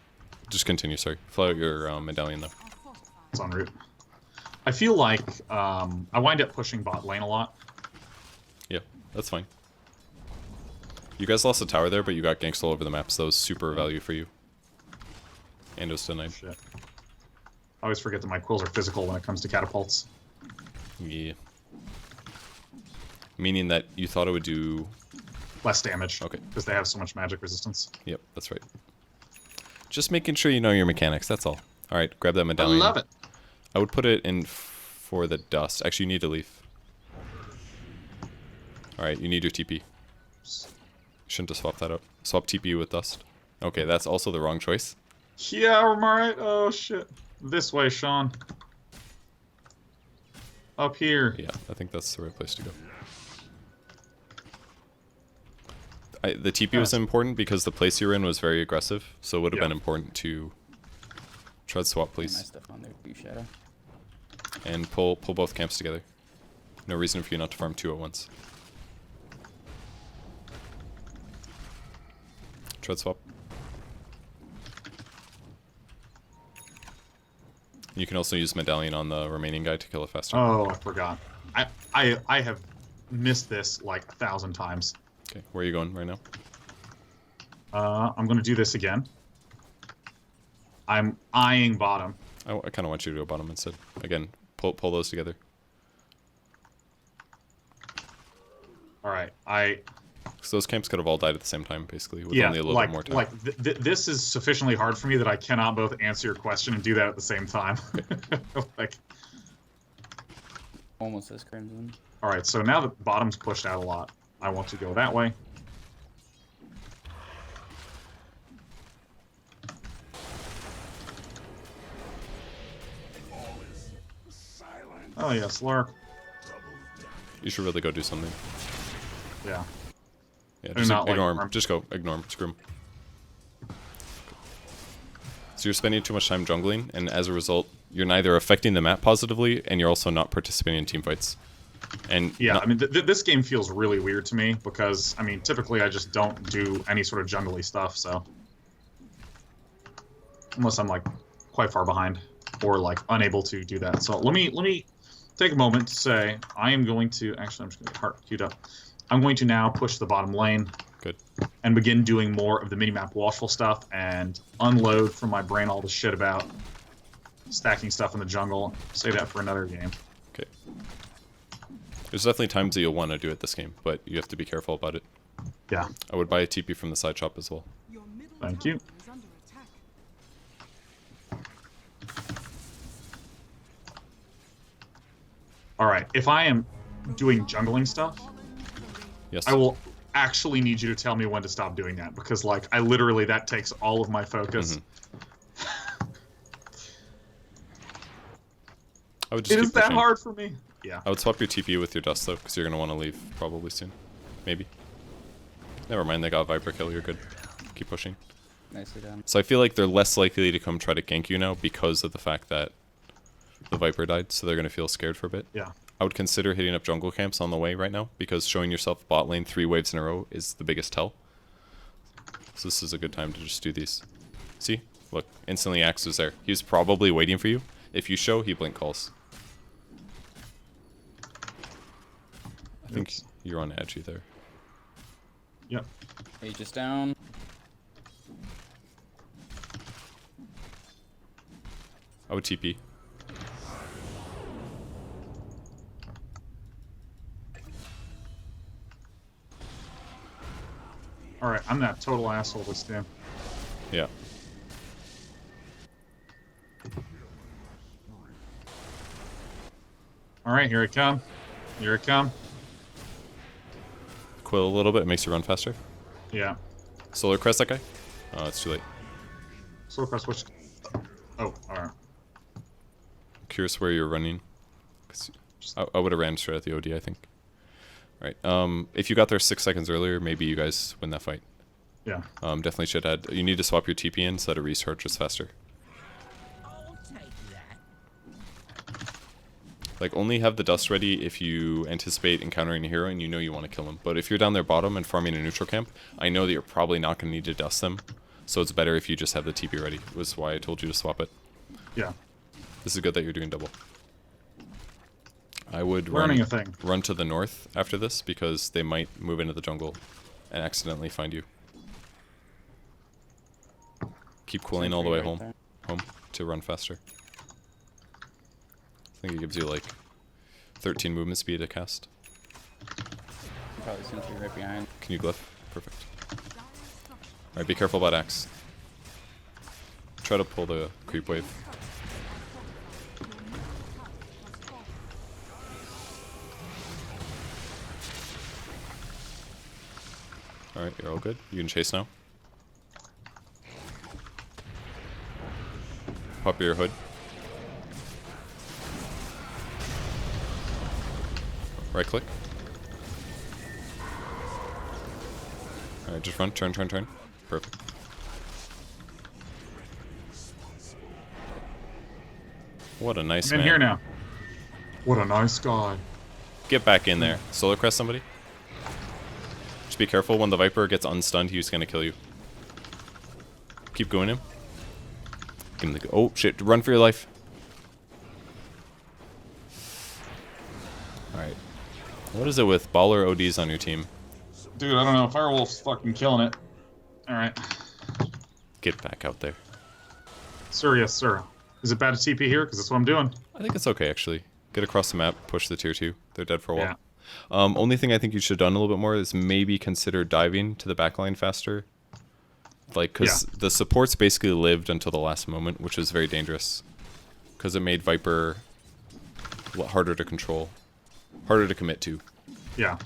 Just continue, sorry. Fly out your medallion though. Are fortified. It's en route. I feel like I wind up pushing bot lane a lot. Yeah, that's fine. You guys lost the tower there, but you got ganks all over the map, so that was super value for you. And it was denied. Shit. I always forget that my quills are physical when it comes to catapults. Yeah. Meaning that you thought it would do... Less damage. Okay. Because they have so much magic resistance. Yep, that's right. Just making sure you know your mechanics, that's all. Alright, grab that I medallion. love it. I would put it in for the dust. Actually, you need to leave. Alright, you need your TP. Shouldn't have swapped that out. Swap TP with dust. Okay, that's also the wrong choice. Yeah, I'm alright. Oh, shit. This way, Sean. Up here. Yeah, I think that's the right place to go. The TP was important because the place you were in was very aggressive, so it would have Yeah. been important to tread swap, Nice please, stuff on there, Blue Shadow. and pull both camps together. No reason for you not to farm two at once. Tread swap. You can also use medallion on the remaining guy to kill it faster. Oh, I forgot. I have missed this like 1,000 times. Okay, where are you going right now? I'm gonna do this again. I'm eyeing bottom. I kind of want you to go bottom instead. Again, pull those together. Alright, Because those camps could have all died at the same time, basically, with yeah, only a little like, bit more time. like this is sufficiently hard for me that I cannot both answer your question and do that at the same time. Like, Almost as Crimson. alright, so now that bottom's pushed out a lot, I want to go that way. Oh yes, Lurk. You should really go do something. Yeah. Yeah, Do just not like ignore him. farm. Just go. Ignore him. Screw him. So you're spending too much time jungling, and as a result, you're neither affecting the map positively, and you're also not participating in team fights. And Yeah, not- I mean, this game feels really weird to me because, I mean, typically I just don't do any sort of jungly stuff, so. Unless I'm, like, quite far behind or, like, unable to do that. So let me take a moment to say I am going to, actually, I'm just going to get heart queued up. I'm going to now push the bottom lane. Good. And begin doing more of the minimap watchful stuff and unload from my brain all the shit about stacking stuff in the jungle. Save that for another game. Okay. There's definitely times that you'll want to do it this game, but you have to be careful about it. Yeah. I would buy a TP from the side shop as well. Your middle Thank tower you. is under attack. Alright, if I am doing jungling stuff, Yes. I will actually need you to tell me when to stop doing that, because, like, I literally, that takes all of my focus. I would just It keep is that pushing. hard for me. Yeah. I would swap your TP with your dust though, because you're gonna want to leave probably soon. Maybe. Never mind, they got Viper kill. You're good. Keep pushing. Nicely done. So I feel like they're less likely to come try to gank you now because of the fact that the Viper died, so they're gonna feel scared for a bit. Yeah. I would consider hitting up jungle camps on the way right now, because showing yourself bot lane 3 waves in a row is the biggest tell. So this is a good time to just do these. See? Look, instantly Axe was there. He was probably waiting for you. If you show, he blink calls. I think Oops. you're on edge either. Yep. Aegis down. I would TP. Alright, I'm that total asshole this game. Yeah. Alright, here I come. Here I come. Quill a little bit, it makes you run faster. Yeah. Solar Crest that guy? Oh, it's too late. Soul Crest, which... Oh, alright. Curious where you're running. 'Cause I would have ran straight at the OD, I think. Right. If you got there 6 seconds earlier, maybe you guys win that fight. Yeah. Definitely should add. You need to swap your TP in so that it recharges faster. Like, only have the dust ready if you anticipate encountering a hero and you know you want to kill him. But if you're down there bottom and farming a neutral camp, I know that you're probably not going to need to dust them. So it's better if you just have the TP ready, was why I told you to swap it. Yeah. This is good that you're doing double. I would Learning a thing. run to the north after this, because they might move into the jungle and accidentally find you. Keep cooling all the way Right home, there. to run faster. I think it gives you like 13 movement speed to cast. Probably seems to be right behind. Can you glyph? Perfect. Alright, be careful about Axe. Try to pull the creep wave. Alright, you're all good. You can chase now. Pop your hood. Right click. Alright, just run. Turn. Perfect. What a nice I'm in man. here now. What a nice guy. Get back in there. Solar Crest somebody. Just be careful, when the Viper gets unstunned, he's gonna kill you. Keep going him. Give him the oh shit, run for your life. Alright. What is it with baller ODs on your team? Dude, I don't know. Firewolf's fucking killing it. Alright. Get back out there. Sir, yes, sir. Is it bad to TP here? Because that's what I'm doing. I think it's okay actually. Get across the map, push the tier 2. They're dead for a while. Yeah. Only thing I think you should have done a little bit more is maybe consider diving to the backline faster. Like, because the supports basically lived until the last moment, which is very dangerous. Because it made Viper a lot harder to control. Harder to commit to. Yeah.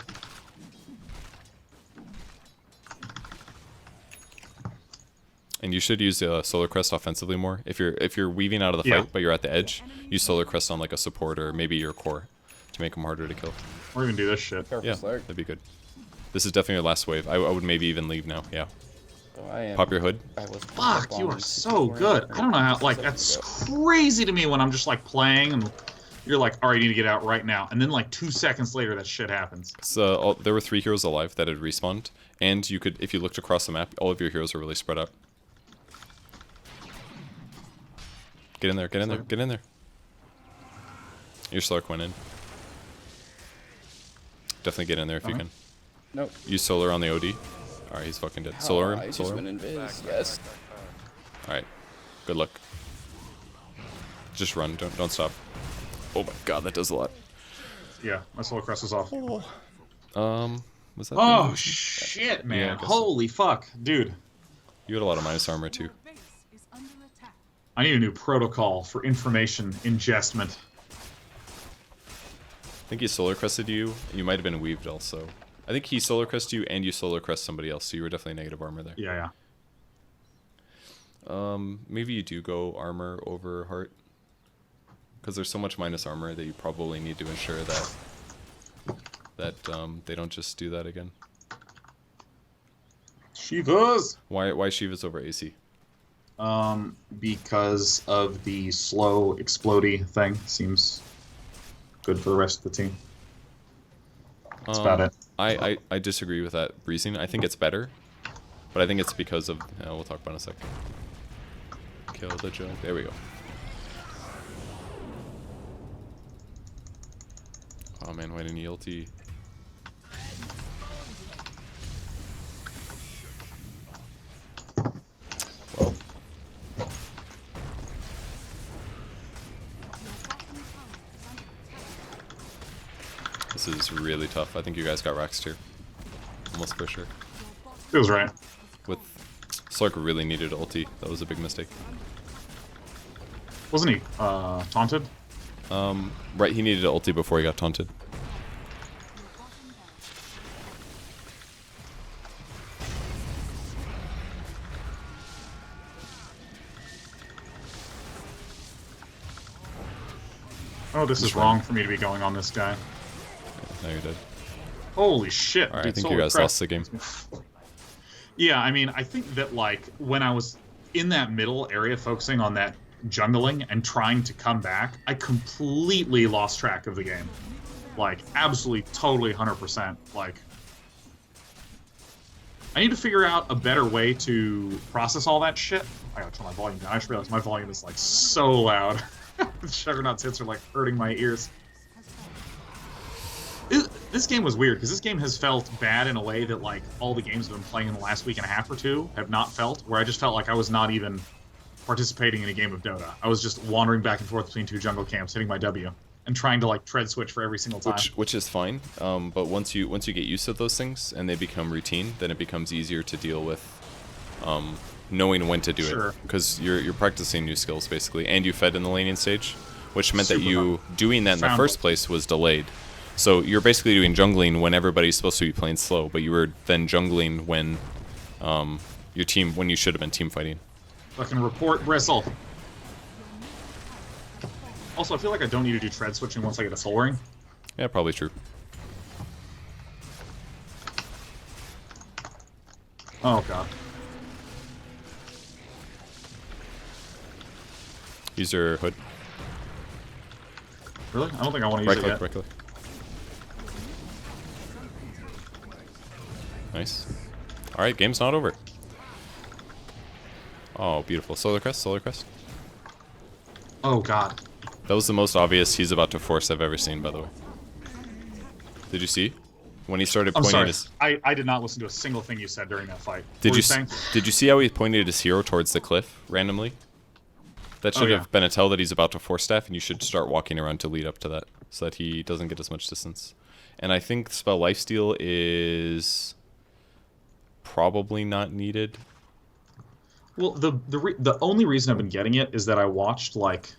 And And you should use Solar Crest offensively more. If you're weaving out of the fight, but you're at the edge, use Solar Crest on like a support or maybe your core to make them harder to kill. Or even do this shit. Careful, Yeah, Slark. that'd be good. This is definitely your last wave. I would maybe even leave now. Yeah. Oh, I am. Pop your hood. I was Fuck, you are bombed so 64 good. I don't know how, like, 6 that's seconds ago. crazy to me when I'm just, like, playing and you're like, alright, you need to get out right now. And then, like, 2 seconds later, that shit happens. So there were 3 heroes alive that had respawned, and you could, if you looked across the map, all of your heroes are really spread out. Get in there, get in there, get in there. Your Slark went in. Definitely get in there if you can. Nope. Use Solar on the OD. Alright, he's fucking dead. Solar him, I just Solar went him. invis. Yes. Alright, good luck. Just run, don't stop. Oh my god, that does a lot. Yeah, my Solar Crest is off. Was that Oh, the- shit, Yeah, man. I guess so. Holy fuck. Dude, You had a lot of minus armor too. Your base is under attack. I need a new protocol for information ingestment. I think he Solar Crested you. You might have been weaved also. I think he Solar Crested you and you Solar Crest somebody else, so you were definitely negative armor there. Yeah, yeah. Maybe you do go armor over heart. Because there's so much minus armor that you probably need to ensure that they don't just do that again. Shivas! Why Shiva's over AC? Because of the slow explodey thing. Seems good for the rest of the team. That's about it. I disagree with that breezing. I think it's better, but I think it's because of. We'll talk about it in a second. Kill the junk. There we go. Oh man, why didn't he ulti? Well, this is really tough. I think you guys got Raxed here. Almost for sure. Feels right. With Slark really needed ulti. That was a big mistake. Wasn't he taunted? Right, he needed ulti before he got taunted. Oh, this is Which one? wrong for me to be going on this guy. Now you're dead. Holy shit. Alright, I dude, think Solar you guys Crest. lost the game. Yeah, I mean, I think that, like, when I was in that middle area focusing on that jungling and trying to come back, I completely lost track of the game. Like, absolutely, totally, 100%. Like, I need to figure out a better way to process all that shit. I gotta turn my volume down. I just realized my volume is, like, so loud. Juggernaut's hits are, like, hurting my ears. This game was weird, because this game has felt bad in a way that, like, all the games I've been playing in the last week and a half or two have not felt, where I just felt like I was not even participating in a game of Dota. I was just wandering back and forth between 2 jungle camps, hitting my W, and trying to, like, tread switch for every single time. Which is fine, but once you get used to those things and they become routine, then it becomes easier to deal with knowing when to do Sure. it. Because you're practicing new skills, basically, and you fed in the laning stage, which meant that Super you doing that in the Found first it. place was delayed. So you're basically doing jungling when everybody's supposed to be playing slow, but you were then jungling when when you should have been team fighting. Fucking report Bristle. Also, I feel like I don't need to do tread switching once I get a soul ring. Yeah, probably true. Oh, God. Use your hood. Really? I don't think I want to use Right it click, yet. right click. Nice. Alright, game's not over. Oh, beautiful. Solar Crest, Solar Crest. Oh, God. That was the most obvious he's about to force I've ever seen, by the way. Did you see? When he started I'm pointing sorry. his... I did not listen to a single thing you said during that fight. Did What you, were saying? did you see how he pointed his hero towards the cliff, randomly? That should yeah. have been a tell that he's about to force staff, and you should start walking around to lead up to that, so that he doesn't get as much distance. And I think spell Lifesteal is probably not needed. Well, the only reason I've been getting it is that I watched like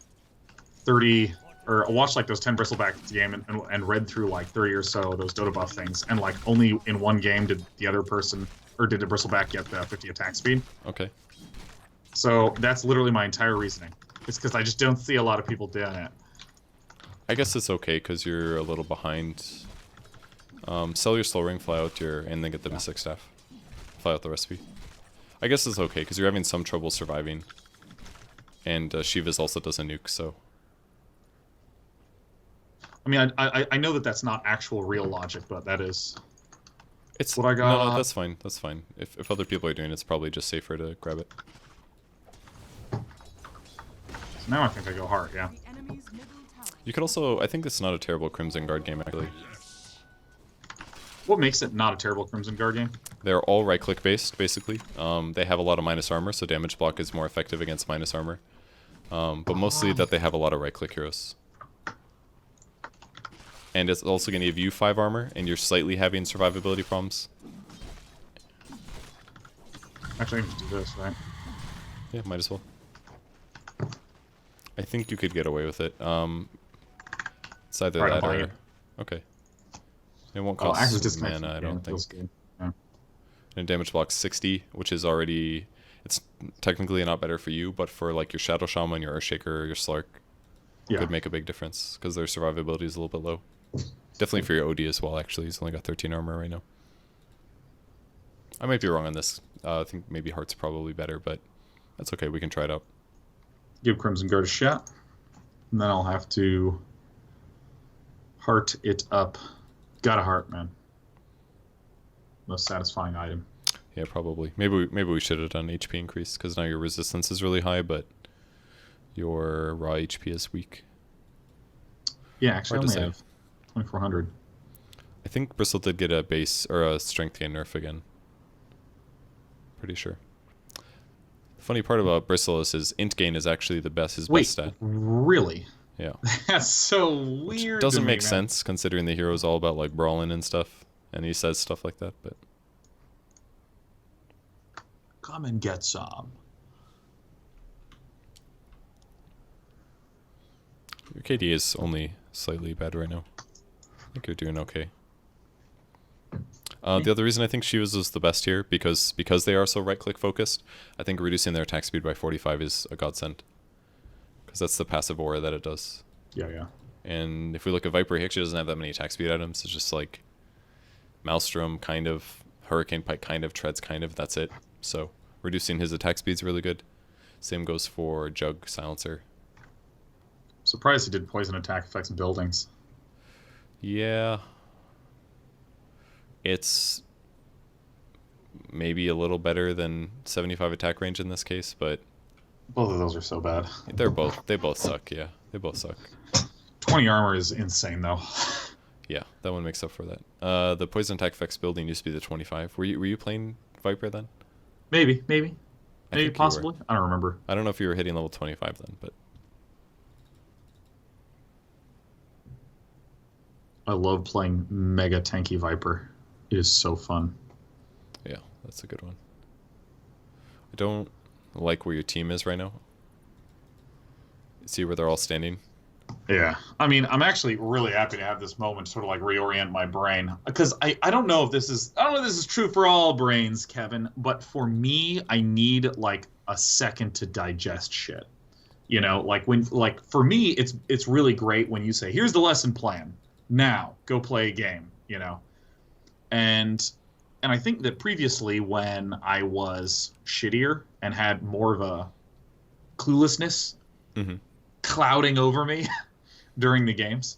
30 or I watched like those 10 Bristleback game and read through like 30 or so of those Dotabuff things, and like only in one game did the other person or did the Bristleback get the 50 attack speed. Okay. So that's literally my entire reasoning. It's because I just don't see a lot of people doing it. I guess it's okay because you're a little behind. Sell your Soul Ring, fly out your, and then get the Mystic Staff. Fly out the recipe. I guess it's okay because you're having some trouble surviving. And Shiva's also does a nuke, so. I mean, I know that that's not actual real logic, but that is. It's what I got. No, that's fine. That's fine. If other people are doing it, it's probably just safer to grab it. So now I think I go hard, yeah. The enemy's middle tower. You could also, I think it's not a terrible Crimson Guard game actually. What makes it not a terrible Crimson Guard game? They're all right-click based, basically. They have a lot of minus armor, so damage block is more effective against minus armor. But mostly that they have a lot of right-click heroes. And it's also going to give you 5 armor, and you're slightly having survivability problems. Actually, I can just do this, right? Yeah, might as well. I think you could get away with it. It's either Right, that I'll buy or... it. Okay. It won't Oh, Axis cost disconnect. mana, I Yeah, don't think. feels good. Yeah. And damage block 60, which is already... It's technically not better for you, but for like your Shadow Shaman, your Earthshaker, or your Slark, Yeah. could make a big difference, because their survivability is a little bit low. Definitely for your OD as well, actually. He's only got 13 armor right now. I might be wrong on this. I think maybe Heart's probably better, but that's okay. We can try it out. Give Crimson Guard a shot. And then I'll have to heart it up. Got a heart, man. Most satisfying item. Yeah, probably. Maybe we should have done HP increase, because now your resistance is really high, but your raw HP is weak. Yeah, actually, I Hard to only say. have 2,400. I think Bristle did get a base, or a strength gain nerf again. Pretty sure. The funny part about Bristle is his int gain is actually the best, his Wait, best stat. really? Yeah. That's so Which weird. doesn't to me, make man. sense, considering the hero's all about like brawling and stuff, and he says stuff like that, but... Come and get some. Your KD is only slightly bad right now. I think you're doing okay. The other reason I think Shivas is the best here, because they are so right-click focused, I think reducing their attack speed by 45 is a godsend. Because that's the passive aura that it does. Yeah, yeah. And if we look at Viper, he actually doesn't have that many attack speed items. It's just like Maelstrom, kind of, Hurricane Pike, kind of, Treads, kind of, that's it. So reducing his attack speed is really good. Same goes for Jug, Silencer. Surprised he did poison attack effects in buildings. Yeah. It's maybe a little better than 75 attack range in this case, but Both of those are so bad. they both suck, yeah. They both suck. 20 armor is insane, though. Yeah, that one makes up for that. The poison attack effects building used to be the 25. Were you playing Viper then? Maybe, I think you were. possibly. I don't remember. I don't know if you were hitting level 25 then, but I love playing mega tanky Viper. It is so fun. yeah, that's a good one. I don't like where your team is right now. See where they're all standing? Yeah. I mean, I'm actually really happy to have this moment to sort of like reorient my brain. Because I don't know if this is true for all brains, Kevin, but for me, I need like a second to digest shit. You know, like for me, it's really great when you say, here's the lesson plan. Now, go play a game, you know. And I think that previously when I was shittier and had more of a cluelessness Mm-hmm. clouding over me during the games,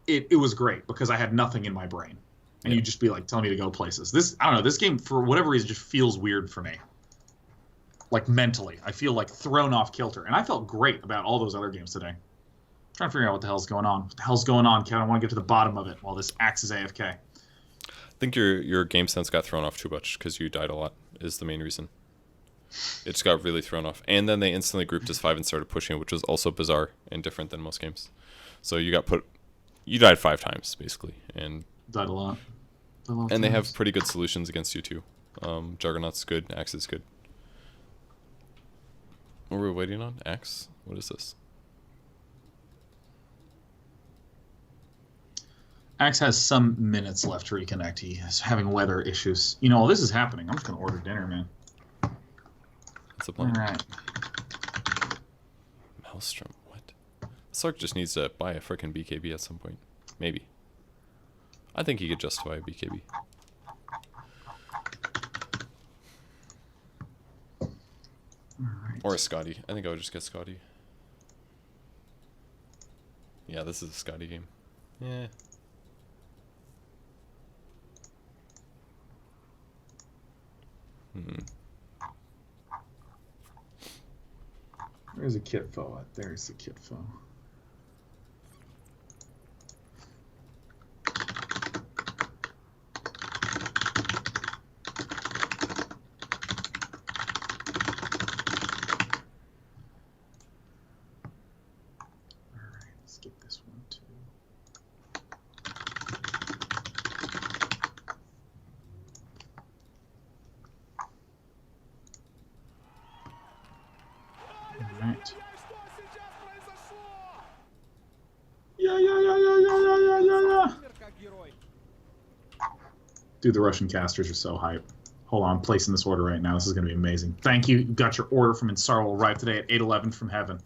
it was great because I had nothing in my brain. And Yeah. you'd just be like telling me to go places. I don't know, this game for whatever reason just feels weird for me. Like mentally. I feel like thrown off kilter. And I felt great about all those other games today. Trying to figure out what the hell's going on. What the hell's going on, Kevin? I want to get to the bottom of it while this axe is AFK. I think your game sense got thrown off too much because you died a lot is the main reason. It just got really thrown off. And then they instantly grouped as 5 and started pushing, which was also bizarre and different than most games. So you died 5 times, basically. And Died a lot. they have pretty good solutions against you, too. Juggernaut's good, Axe is good. What were we waiting on? Axe? What is this? Axe has some minutes left to reconnect. He is having weather issues. You know, this is happening. I'm just gonna order dinner, man. What's the plan? All right. Maelstrom, what? Sark just needs to buy a freaking BKB at some point. Maybe. I think he could justify a BKB. Alright. Or a Scotty. I think I would just get Scotty. Yeah, this is a Scotty game. Yeah. Where's a kit foe at? There's the kit foe. Alright, let's get this one too. Alright. Yeah. Dude, the Russian casters are so hype. Hold on, I'm placing this order right now. This is going to be amazing. Thank you. You got your order from Insar. Will arrive today at 8:11 from heaven.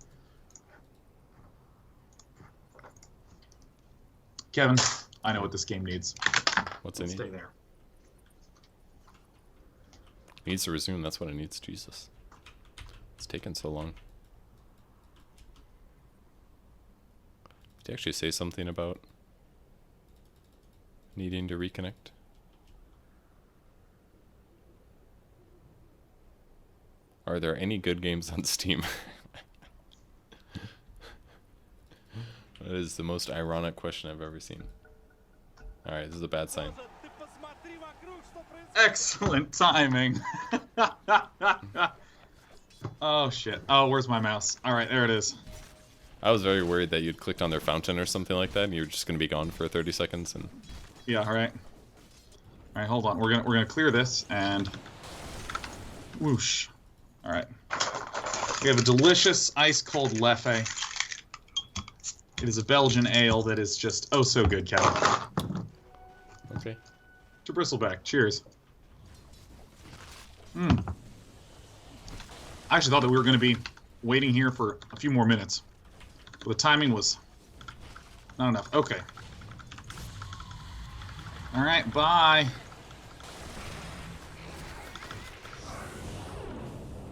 Kevin, I know what this game needs. What's it need? Stay there. It needs to resume, that's what it needs. Jesus. It's taken so long. Did you actually say something about needing to reconnect? Are there any good games on Steam? That is the most ironic question I've ever seen. Alright, this is a bad sign. Excellent timing. Oh, shit. Oh, where's my mouse? All right, there it is. I was very worried that you'd clicked on their fountain or something like that and you were just going to be gone for 30 seconds. And Yeah, all right. All right, hold on. We're gonna clear this and whoosh. All right. We have a delicious ice-cold Leffe. It is a Belgian ale that is just oh so good, Kevin. okay. To Bristleback. Cheers. I actually thought that we were going to be waiting here for a few more minutes. But the timing was not enough. Okay. All right, bye.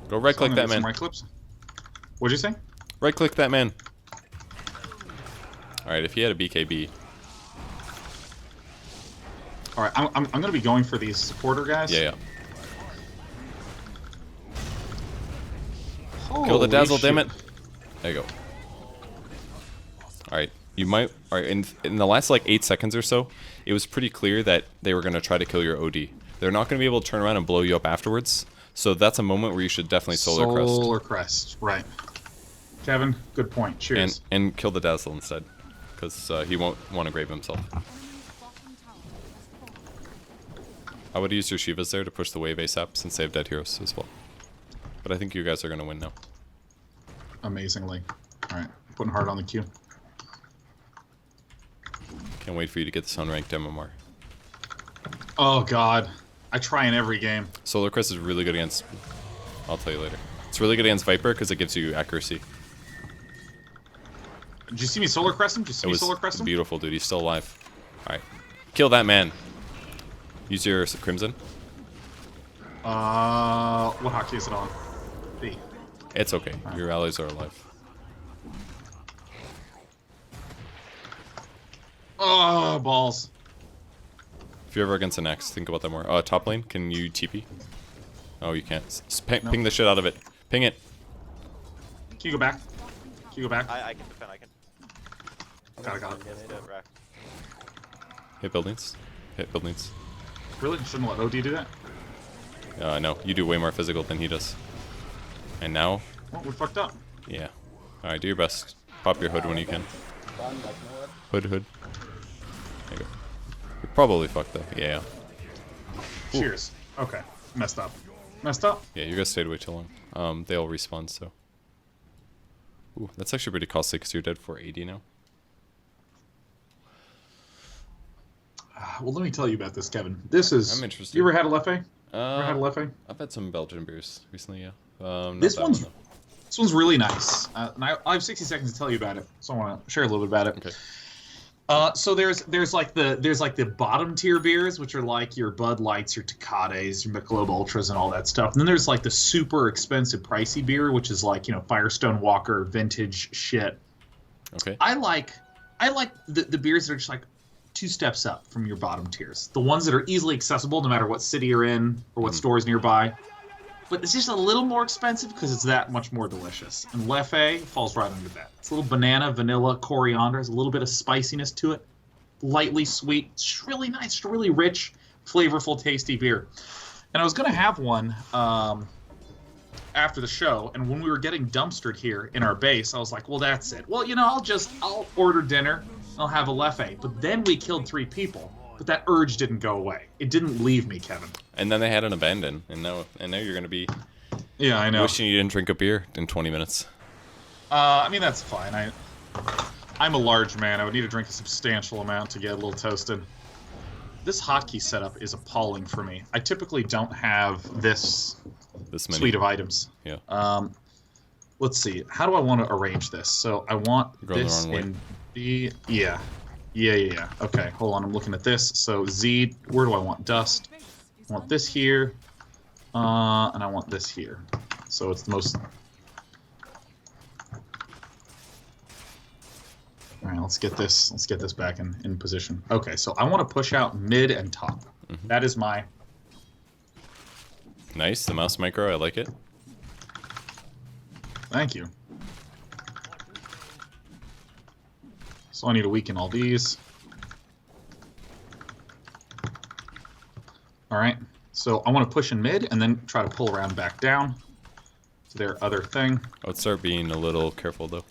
Go right click that man. Right clips. What'd you say? Right click that man. Alright, if he had a BKB. All right, I'm going to be going for these supporter guys. Yeah. Holy Kill the dazzle, shit. damn it. There you go. Alright, you might... Alright, in the last like 8 seconds or so, it was pretty clear that they were going to try to kill your OD. They're not going to be able to turn around and blow you up afterwards. So that's a moment where you should definitely Solar Crest. Solar Crest, right. Kevin, good point. Cheers. And kill the dazzle instead. Because he won't want to grave himself. I would use your Shivas there to push the wave ASAP since they have dead heroes as well. But I think you guys are going to win now. Amazingly. Alright, putting hard on the queue. Can't wait for you to get this unranked MMR. Oh god. I try in every game. Solar Crest is really good against... I'll tell you later. It's really good against Viper because it gives you accuracy. Did you see me Solar Crest him? Did you see me Solar Crest him? Beautiful, dude. He's still alive. Alright. Kill that man. Use your Crimson. What hotkey is it on? B. It's okay. Your allies are alive. Oh, balls. If you're ever against an X, think about that more. Top lane, can you TP? Oh, you can't. Nope. Ping the shit out of it. Ping it. Can you go back? Can you go back? I can defend, I can. Got it. Hit buildings. Hit buildings. Really? Shouldn't let OD do that? No, you do way more physical than he does. And now, Well, we fucked up. yeah. Alright, do your best. Pop your hood when you can. Fun, like no other. Hood. There you go. You're probably fucked though. Yeah. Cheers. Okay. Messed up. Messed up? Yeah, you guys stayed way too long. They all respawn, so. Ooh, that's actually pretty costly because you're dead for 80 now. Well, let me tell you about this, Kevin. This is. I'm interested. You ever had a Leffe? Ever had a Leffe? I've had some Belgian beers recently, yeah. Not This that one's one, this one's really nice, and I have 60 seconds to tell you about it, so I want to share a little bit about it. Okay. So there's like the bottom tier beers, which are like your Bud Lights, your Tecates, your Michelob Ultras, and all that stuff. And then there's like the super expensive, pricey beer, which is like, you know, Firestone Walker vintage shit. Okay. I like the beers that are just like 2 steps up from your bottom tiers. The ones that are easily accessible no matter what city you're in or what stores nearby. But it's just a little more expensive because it's that much more delicious. And Leffe falls right under that. It's a little banana, vanilla, coriander. Has a little bit of spiciness to it. Lightly sweet. It's really nice. It's really rich, flavorful, tasty beer. And I was going to have one after the show. And when we were getting dumpstered here in our base, I was like, well, that's it. Well, you know, I'll order dinner. I'll have a Leffe. But then we killed 3 people. But that urge didn't go away. It didn't leave me, Kevin. And then they had an abandon, and now you're gonna be. Yeah, I know. Wishing you didn't drink a beer in 20 minutes. I mean, that's fine. I'm a large man. I would need to drink a substantial amount to get a little toasted. This hotkey setup is appalling for me. I typically don't have this Many. suite of items. Yeah. Let's see. How do I want to arrange this? So I want You're going this the wrong way. in B. Yeah. Okay, hold on. I'm looking at this. So Z, where do I want dust? I want this here, and I want this here. So it's the most. All right, let's get this. Let's get this back in position. Okay, so I want to push out mid and top. Mm-hmm. That is my. Nice, the mouse micro. I like it. Thank you. So I need to weaken all these. All right. So I want to push in mid and then try to pull around back down to their other thing. I would start being a little careful though.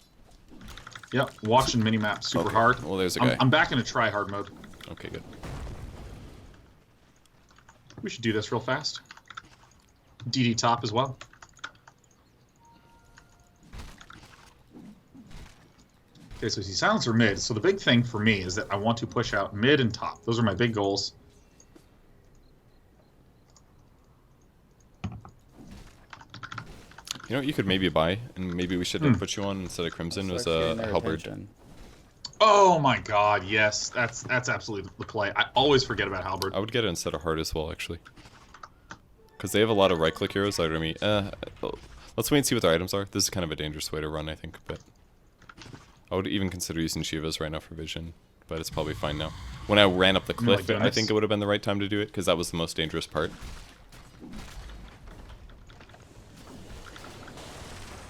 Yep. Watching minimap super Okay. hard. Well, there's a guy. I'm back into try hard mode. Okay, good. We should do this real fast. DD top as well. Okay, so see silencer mid. So the big thing for me is that I want to push out mid and top. Those are my big goals. You know what you could maybe buy, and maybe we should have put you on instead of Crimson, was Start a getting their halberd. attention. Oh my god, yes. That's absolutely the play. I always forget about halberd. I would get it instead of hard as well, actually. Because they have a lot of right-click heroes that are me. Let's wait and see what their items are. This is kind of a dangerous way to run, I think, but I would even consider using Shivas right now for vision, but it's probably fine now. When I ran up the You like cliff, doing I this? think it would have been the right time to do it, because that was the most dangerous part.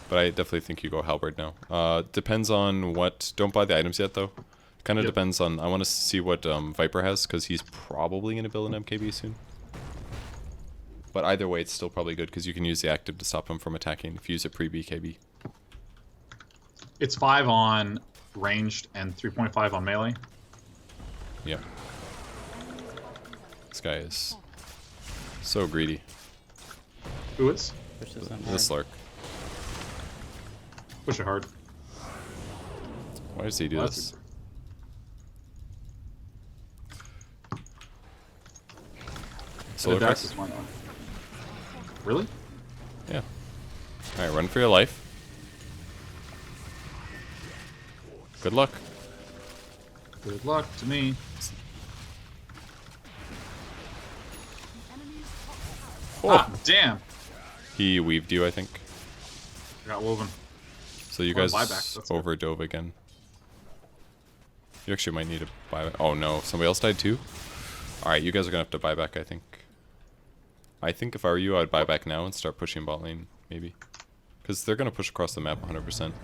But I definitely think you go halberd now. Depends on what... Don't buy the items yet, though. Kind of Yep. depends on... I want to see what Viper has, because he's probably going to build an MKB soon. But either way, it's still probably good, because you can use the active to stop him from attacking if you use it pre-BKB. It's 5 on ranged and 3.5 on melee. Yeah. This guy is so greedy. Who is? Pushes them This hard. Lark. Push it hard. Why does he do Well, this? Solar The Dax Crest? is one on. Really? Yeah. Alright, run for your life. Good luck. Good luck to me. Oh, Ah, damn. he weaved you, I think. Got woven. So you Well, guys buyback, that's good. overdove again. You actually might need a buyback. Oh no, somebody else died too? Alright, you guys are gonna have to buy back, I think. I think if I were you, I'd buy back now and start pushing bot lane, maybe. Because they're gonna push across the map 100%.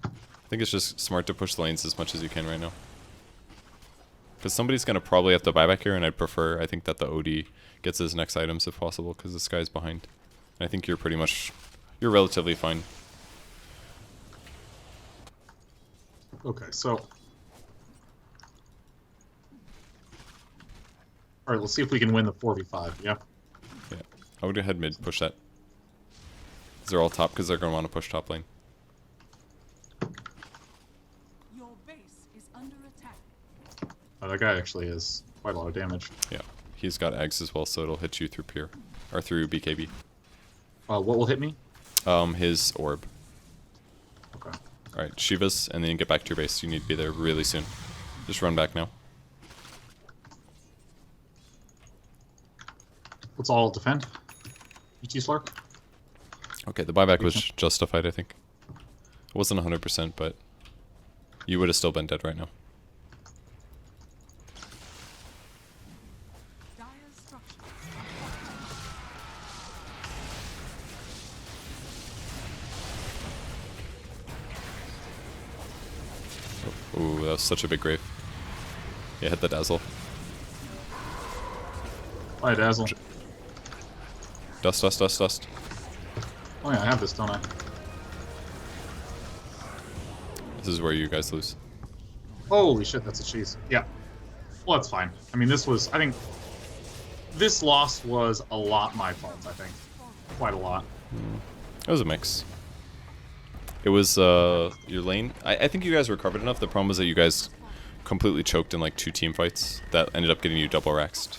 I think it's just smart to push the lanes as much as you can right now. Because somebody's gonna probably have to buy back here, and I think that the OD gets his next items if possible, because this guy's behind. And I think you're you're relatively fine. Okay, so. Alright, let's see if we can win the 4v5, yeah? Yeah, I would go ahead mid, push that. 'Cause they're all top, because they're gonna want to push top lane. Your base is under that guy actually is quite a lot of damage. Yeah, he's got eggs as well, so it'll hit you through Pure. Or through BKB. What will hit me? His orb. Okay. Alright, Shiva's, and then get back to your base. You need to be there really soon. Just run back now. Let's all defend. ET Slark. Okay, the buyback was justified, I think. It wasn't 100%, but you would have still been dead right now. Dire's structures. Ooh, that was such a big grave. Yeah, hit the dazzle. Bye, Dazzle. Dust, dust, dust, dust. Oh yeah, I have this, don't I? This is where you guys lose. Holy shit, that's a cheese. Yeah. Well, that's fine. I mean, this was... I think... This loss was a lot my fault, I think. Quite a lot. It was a mix. It was, your lane. I think you guys recovered enough. The problem was that you guys completely choked in, like, 2 team fights. That ended up getting you double raxed.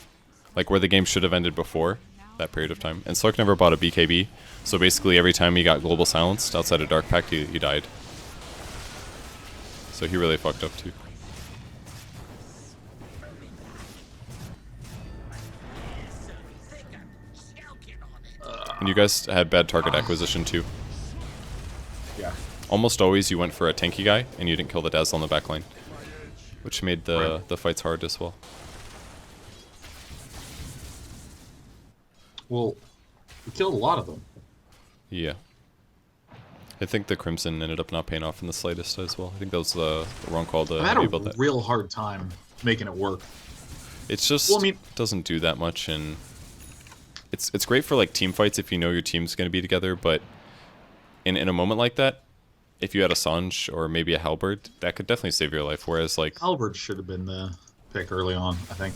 Like, where the game should have ended before that period of time. And Slark never bought a BKB, so basically every time he got global silenced outside of Dark Pact, he died. So he really fucked up, too. And you guys had bad target acquisition, too. Yeah. Almost always you went for a tanky guy, and you didn't kill the Dazzle on the backline. Which made the fights hard as well. Well, we killed a lot of them. Yeah. I think the Crimson ended up not paying off in the slightest as well. I think that was the wrong call to I had rebuild a that. real hard time making it work. It's just Well, I mean- doesn't do that much, and it's great for like team fights if you know your team's going to be together, but in a moment like that, if you had a Sanj or maybe a Halberd, that could definitely save your life. Whereas like Albert should have been the pick early on, I think.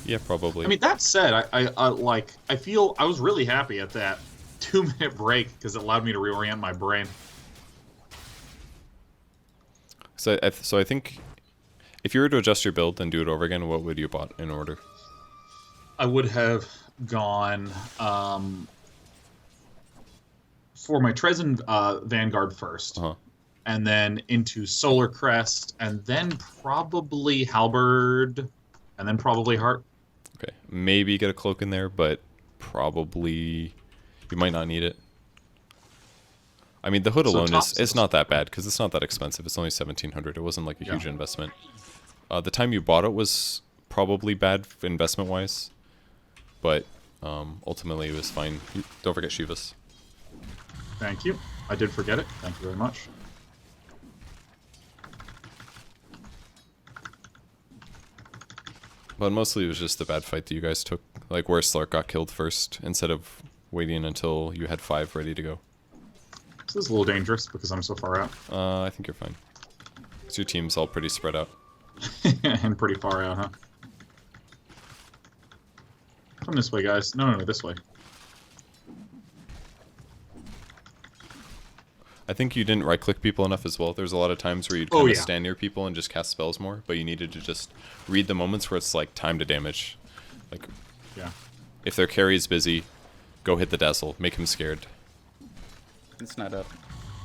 yeah, probably. I mean, that said, I feel I was really happy at that 2-minute break because it allowed me to reorient my brain. So I think if you were to adjust your build and do it over again, what would you bought in order? I would have gone for my Trezen Vanguard first, Uh-huh. and then into Solar Crest, and then probably Halberd, and then probably Heart. Okay, maybe get a cloak in there, but probably you might not need it. I mean, the hood So alone tops is not that bad because it's not that expensive. It's only 1,700. It wasn't like a Yeah. huge investment. The time you bought it was probably bad investment wise, but ultimately it was fine. Don't forget Shivas. Thank you. I did forget it. Thank you very much. But mostly it was just the bad fight that you guys took, like where Slark got killed first instead of waiting until you had 5 ready to go. This is a little dangerous because I'm so far out. I think you're fine. 'Cause your team's all pretty spread out. And pretty far out, huh? Come this way, guys. No, this way. I think you didn't right-click people enough as well. There's a lot of times where you'd Oh, kind of yeah. stand near people and just cast spells more, but you needed to just read the moments where it's like time to damage. Like, Yeah. if their carry is busy, go hit the Dazzle, make him scared. It's not up.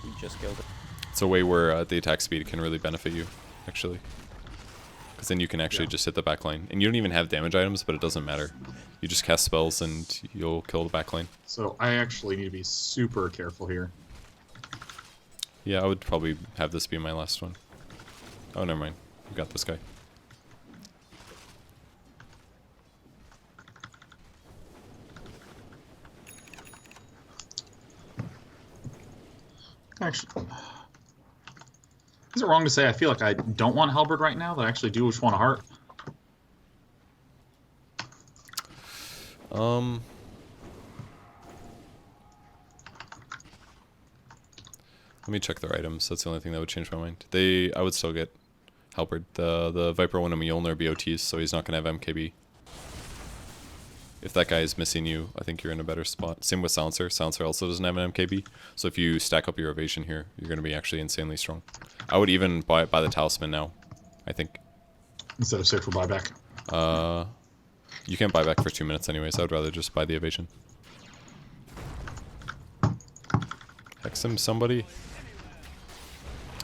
We just killed it. It's a way where the attack speed can really benefit you, actually. Because then you can actually Yeah. just hit the backline. And you don't even have damage items, but it doesn't matter. You just cast spells and you'll kill the backline. So I actually need to be super careful here. Yeah, I would probably have this be my last one. Oh, never mind. We got this guy. Actually, is it wrong to say I feel like I don't want Halberd right now? That I actually do just want a Heart? Let me check their items. That's the only thing that would change my mind. I would still get Halberd. The Viper won a Mjolnir BOTs, so he's not going to have MKB. If that guy is missing you, I think you're in a better spot. Same with Silencer. Silencer also doesn't have an MKB, so if you stack up your evasion here, you're going to be actually insanely strong. I would even buy the Talisman now, I think. instead of 6 for buyback. You can't buy back for 2 minutes anyways. I'd rather just buy the evasion. Hex him, somebody.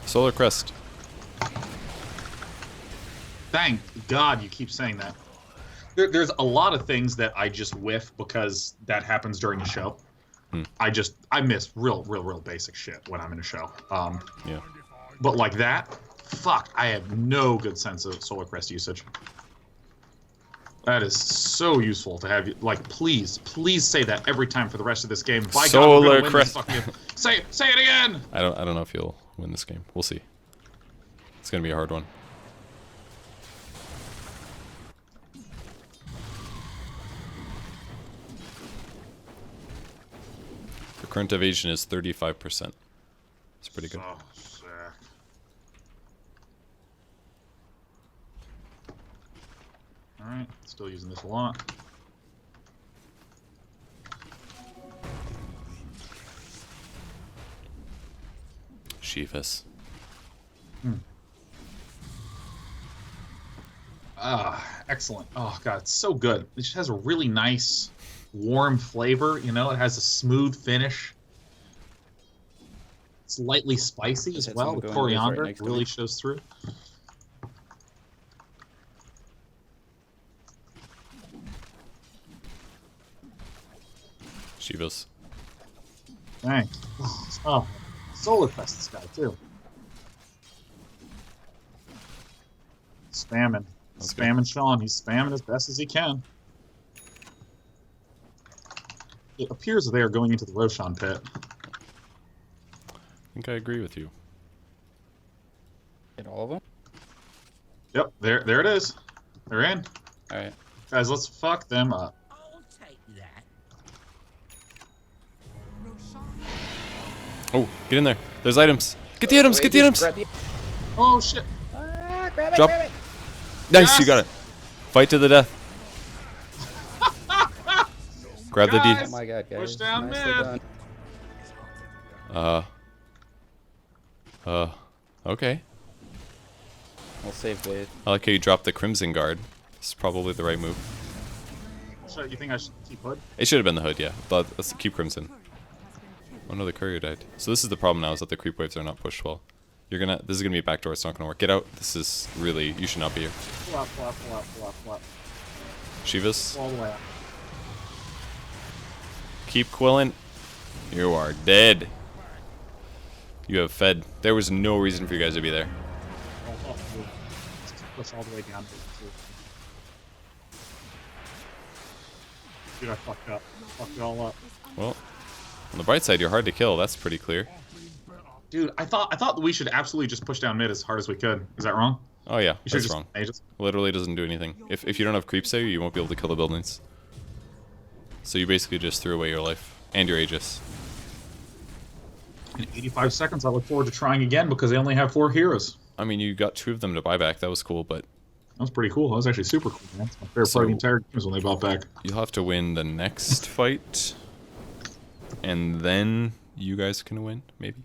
Solar Crest. Thank God you keep saying that. There's a lot of things that I just whiff because that happens during the show. I miss real basic shit when I'm in a show. Yeah. But like that, fuck, I have no good sense of Solar Crest usage. That is so useful to have you. Like, please say that every time for the rest of this game. By God, we're gonna win this fucking game. Say it again. I don't know if you'll win this game. We'll see. It's gonna be a hard one. The current evasion is 35%. It's pretty good. Oh, sick. Alright, still using this a lot. Shivas. Excellent. Oh god, it's so good. It just has a really nice, warm flavor. You know, it has a smooth finish. It's lightly spicy Just as had well. someone The go and live right coriander next to really me. shows through. Shivas. Dang. Oh, Solar Crest this guy too. Spamming. That's good. Spamming Sean. He's spamming as best as he can. It appears that they are going into the Roshan pit. I think I agree with you. Get all of them? Yep, there it is. They're in. Alright. Guys, let's fuck them up. I'll take that. Roshan. Oh, get in there. There's items. Get the items. Get the items. Grab the... Oh shit. grab it, Drop. grab it. Nice, you Yes. got it. Fight to the death. Grab the Guys. Oh my god, guys. Push down Nicely mid. done. Okay. We'll save Blade. I like how you dropped the Crimson Guard. It's probably the right move. So you think I should keep hood? It should have been the hood, yeah. But let's keep Crimson. Courier has been killed. Oh no, the courier died. So this is the problem now, is that the creep waves are not pushed well. This is gonna be a backdoor, it's not gonna work. Get out. This is really, you should not be here. Flop, flop, flop, flop, flop. Shivas, All the way up. keep quilling. You are dead. You have fed. There was no reason for you guys to be there. Oh, let's push all the way down. Dude, I fucked up. Fucked it all up. Well, on the bright side, you're hard to kill. That's pretty clear. Dude, I thought we should absolutely just push down mid as hard as we could. Is that wrong? Oh yeah, You should that's just wrong. mages. Literally doesn't do anything. If you don't have creeps there, you won't be able to kill the buildings. So you basically just threw away your life and your Aegis. In 85 seconds, I look forward to trying again because they only have 4 heroes. I mean, you got 2 of them to buy back. That was cool, but That was pretty cool. That was actually super cool, man. It's my favorite part of the entire game is when they bought back. you'll have to win the next fight, and then you guys can win, maybe.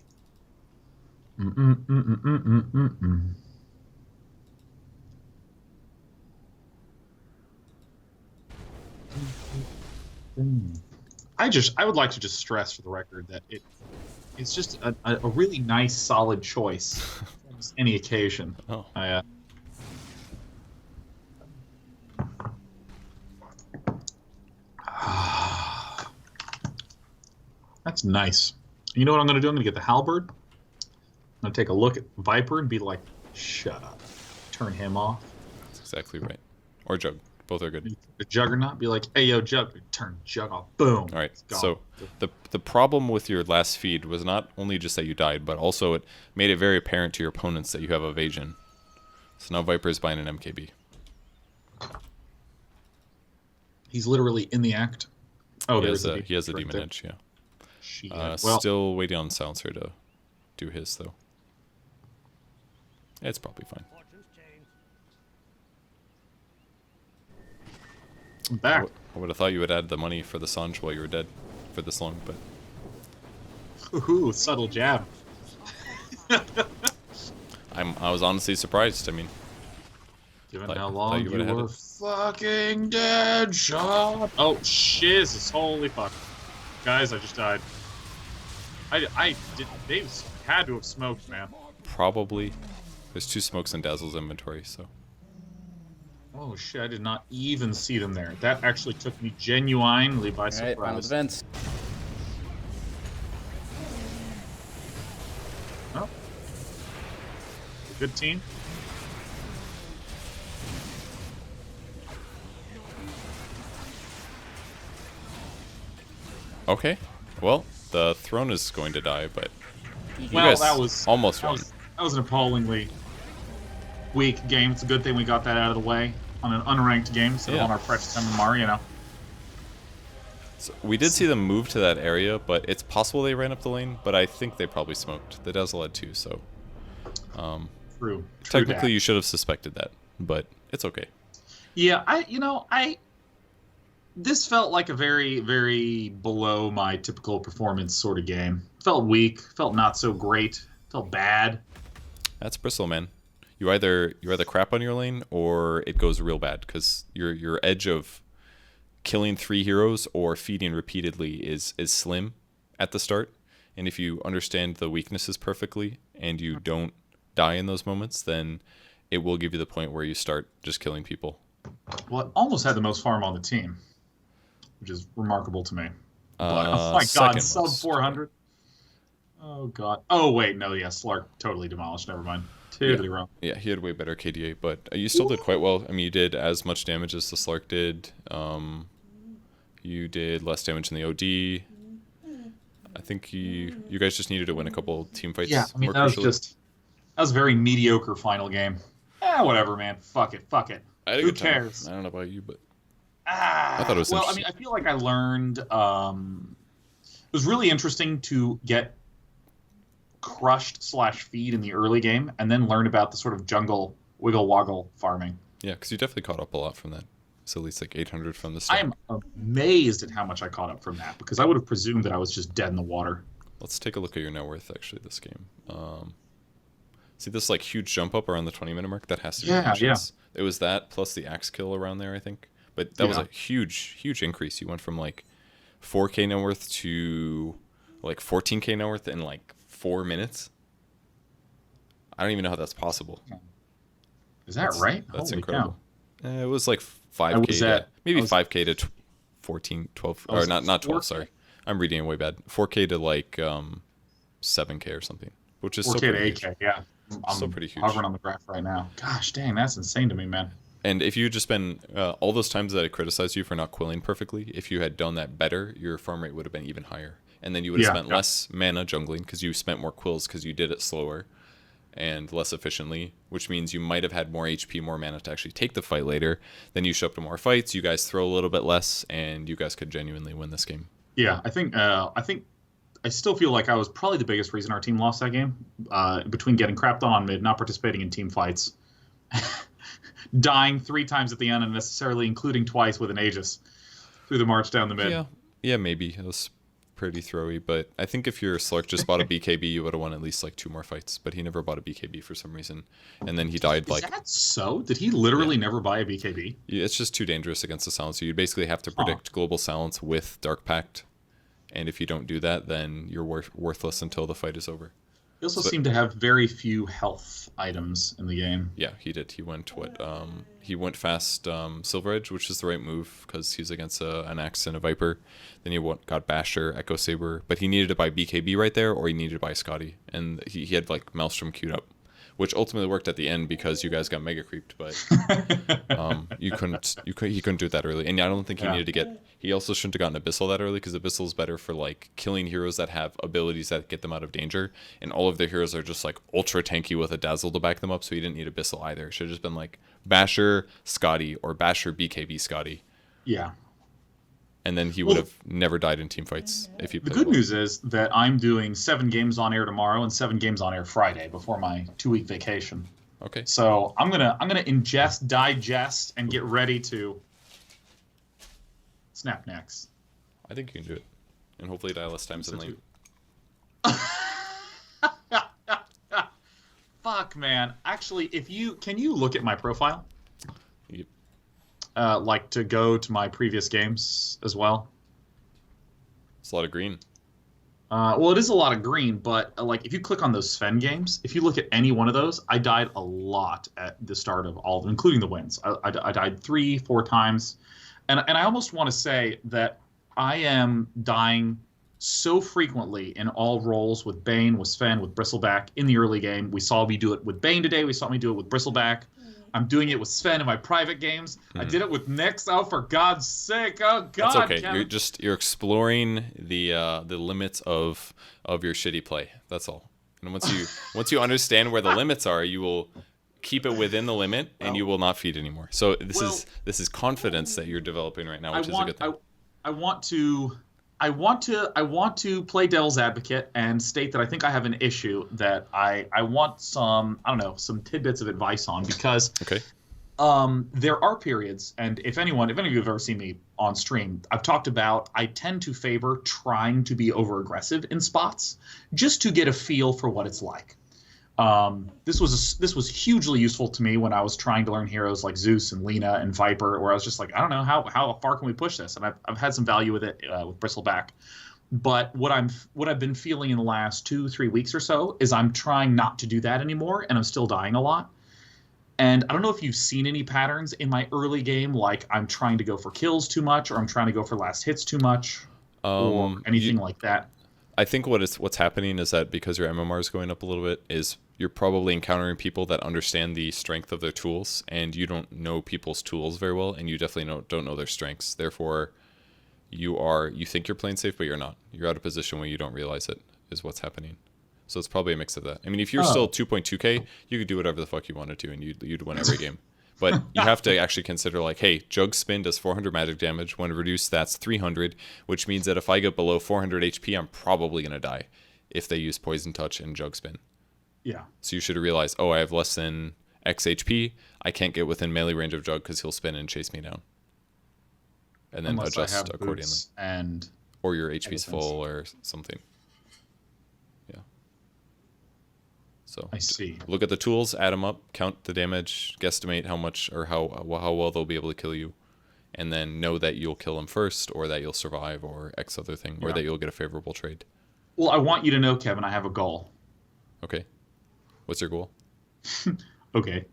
I would like to just stress for the record that it's just a really nice, solid choice on almost any occasion. Oh, That's nice. You know what I'm going to do? I'm going to get the halberd. I'm going to take a look at Viper and be like, shut up. Turn him off. that's exactly right. Or Jug. Both are good. The Juggernaut, be like, hey, yo, Jug. Turn Jug off. Boom. All right. It's gone. So the problem with your last feed was not only just that you died, but also it made it very apparent to your opponents that you have evasion. So now Viper's buying an MKB. He's literally in the act. Oh, He there's has a right demon there. edge, yeah. Shit. Well, Still waiting on Silencer to do his, though. It's probably fine. I'm back. I would have thought you would add the money for the Sanj while you were dead for this long, but Ooh, subtle jab. I was honestly surprised. I mean, Given Thought- how thought long you you would've had were it. fucking dead, Sean. Oh, shiz. Holy fuck. Guys, I just died. I did. They had to have smoked, man. Probably. There's 2 smokes in Dazzle's inventory, so. Oh shit! I did not even see them there. That actually took me genuinely by All right, final surprise. defense. Oh. Good team. Okay. Well, the throne is going to die, but you Well, guys that was almost that won. that was an appallingly weak game. It's a good thing we got that out of the way on an unranked game instead of Yeah. on our precious MMR. You know. So we did see them move to that area, but it's possible they ran up the lane, but I think they probably smoked. The Dazzle had 2, so True. technically that. you should have suspected that, but it's okay. Yeah, this felt like a very, very below my typical performance sort of game. Felt weak, felt not so great, felt bad. That's Bristol, man. You either crap on your lane or it goes real bad because your edge of killing 3 heroes or feeding repeatedly is slim at the start, and if you understand the weaknesses perfectly and you don't die in those moments, then it will give you the point where you start just killing people. Well, it almost had the most farm on the team, which is remarkable to me. But, oh my god, second sub most. 400. Oh god. Oh wait, no, yeah, Slark totally demolished. Never mind. Totally wrong. Yeah, he had way better KDA, but you still did quite well. I mean, you did as much damage as the Slark did. You did less damage in the OD. I think you guys just needed to win a couple team fights. Yeah, I mean, more that was crucially. that was a very mediocre final game. Whatever, man. Fuck it. I had a Who good time. cares? I don't know about you, but I thought it was well, I interesting. mean, I feel like I learned. It was really interesting to get crushed / feed in the early game, and then learn about the sort of jungle wiggle woggle farming. yeah, because you definitely caught up a lot from that. It's at least like 800 from the I start. am amazed at how much I caught up from that because I would have presumed that I was just dead in the water. Let's take a look at your net worth actually this game. See this like huge jump up around the 20-minute mark? That has to be Yeah, ancients. It was that plus the axe kill around there, I think. But that was Yeah. a huge increase. You went from like 4k net worth to like 14k net worth in like 4 minutes. I don't even know how that's possible. Is that right? That's Holy incredible. It was like I 5k was to, at- maybe I was- 5k to 14, 12, I was or not 12, 4K. sorry. I'm reading it way bad. 4k to like 7k or something, which is 4K still to pretty 8K, huge. yeah. I'm Still pretty huge. hovering on the graph right now. Gosh dang, that's insane to me, man. And if you had just been all those times that I criticized you for not quilling perfectly, if you had done that better, your farm rate would have been even higher. And then you would have spent less mana jungling because you spent more quills because you did it slower and less efficiently, which means you might have had more HP, more mana to actually take the fight later. Then you show up to more fights, you guys throw a little bit less, and you guys could genuinely win this game. Yeah, I think I still feel like I was probably the biggest reason our team lost that game. Between getting crapped on mid, not participating in team fights, dying 3 times at the end, and necessarily including twice with an Aegis through the march down the mid. Yeah, maybe. It was pretty throwy, but I think if your Slark just bought a BKB, you would have won at least like 2 more fights, but he never bought a BKB for some reason. And then he died Is that so? Did he literally never buy a BKB? It's just too dangerous against the Silencer. You basically have to predict global silence with Dark Pact, and if you don't do that, then you're worthless until the fight is over. He also seemed to have very few health items in the game. Yeah, he did. He went he went fast Silver Edge, which is the right move because he's against an Axe and a Viper. Then he got Basher, Echo Saber, but he needed to buy BKB right there, or he needed to buy Scotty, and he had like Maelstrom queued up, which ultimately worked at the end because you guys got mega creeped, but he couldn't do it that early, and I don't think he needed to get. He also shouldn't have gotten Abyssal that early because Abyssal is better for like killing heroes that have abilities that get them out of danger, and all of their heroes are just like ultra tanky with a Dazzle to back them up, so he didn't need Abyssal either. It should have just been like Basher Scotty or Basher BKB Scotty. Yeah. And then he would have never died in team fights if he. The good news is that I'm doing 7 games on air tomorrow and 7 games on air Friday before my 2-week vacation. Okay. So I'm gonna ingest, digest, and get ready to snap necks. I think you can do it, and hopefully die less times than late. Fuck, man. Actually, can you look at my profile? like to go to my previous games as well. It's a lot of green. Well, it is a lot of green, but like if you click on those Sven games, if you look at any one of those, I died a lot at the start of all of them, including the wins. I died 3-4 times, and I almost want to say that I am dying so frequently in all roles with Bane, with Sven, with Bristleback in the early game. We saw me do it with Bane today. We saw me do it with Bristleback. I'm doing it with Sven in my private games. I did it with Nyx. Oh, for God's sake! Oh God! That's okay. Kevin. You're exploring the limits of your shitty play. That's all. And once you understand where the limits are, you will keep it within the limit, and you will not feed anymore. So this is confidence that you're developing right now, which is a good thing. I want to play devil's advocate and state that I think I have an issue that I want some tidbits of advice on, because okay. There are periods, and if any of you have ever seen me on stream, I've talked about I tend to favor trying to be over aggressive in spots just to get a feel for what it's like. This was hugely useful to me when I was trying to learn heroes like Zeus and Lena and Viper, where I was just like, I don't know how far can we push this, and I've had some value with it with Bristleback. But what I've been feeling in the last 2-3 weeks or so is I'm trying not to do that anymore, and I'm still dying a lot. And I don't know if you've seen any patterns in my early game, like I'm trying to go for kills too much, or I'm trying to go for last hits too much, or anything like that. I think what's happening is that because your MMR is going up a little bit, is you're probably encountering people that understand the strength of their tools, and you don't know people's tools very well, and you definitely don't know their strengths. Therefore, you think you're playing safe, but you're not. You're out of position when you don't realize it, is what's happening. So it's probably a mix of that. I mean, if you're still 2.2k, you could do whatever the fuck you wanted to, and you'd win every game. But you have to actually consider, like, hey, Jug Spin does 400 magic damage. When reduced, that's 300, which means that if I get below 400 HP, I'm probably going to die if they use Poison Touch and Jug Spin. Yeah. So you should realize, oh, I have less than X HP. I can't get within melee range of Jug because he'll spin and chase me down. And then unless adjust accordingly. Or your HP's full or something. Yeah. So I see. Look at the tools, add them up, count the damage, guesstimate how much or how well they'll be able to kill you, and then know that you'll kill them first, or that you'll survive, or X other thing, or that you'll get a favorable trade. Well, I want you to know, Kevin, I have a goal. Okay. What's your goal? Okay.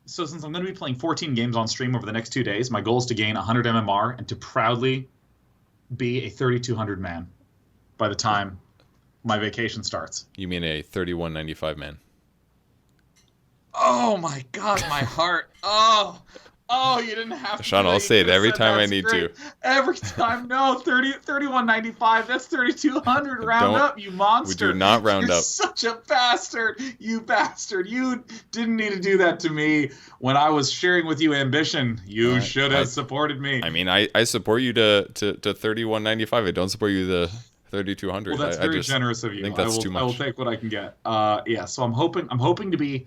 So since I'm going to be playing 14 games on stream over the next 2 days, my goal is to gain 100 MMR and to proudly be a 3,200 man by the time my vacation starts. You mean a 3195 man? Oh my God, my heart. Oh, you didn't have to. Sean, I'll say it every time I need to. Every time. No, 3195. That's 3,200. Round up, you monster. We do not round You're up. Such a bastard. You bastard. You didn't need to do that to me when I was sharing with you ambition. You should have supported me. I mean, I support you to 3195. I don't support you to 3,200. Well, that's very generous of you. I think that's too much. I will take what I can get. Yeah, so I'm hoping to be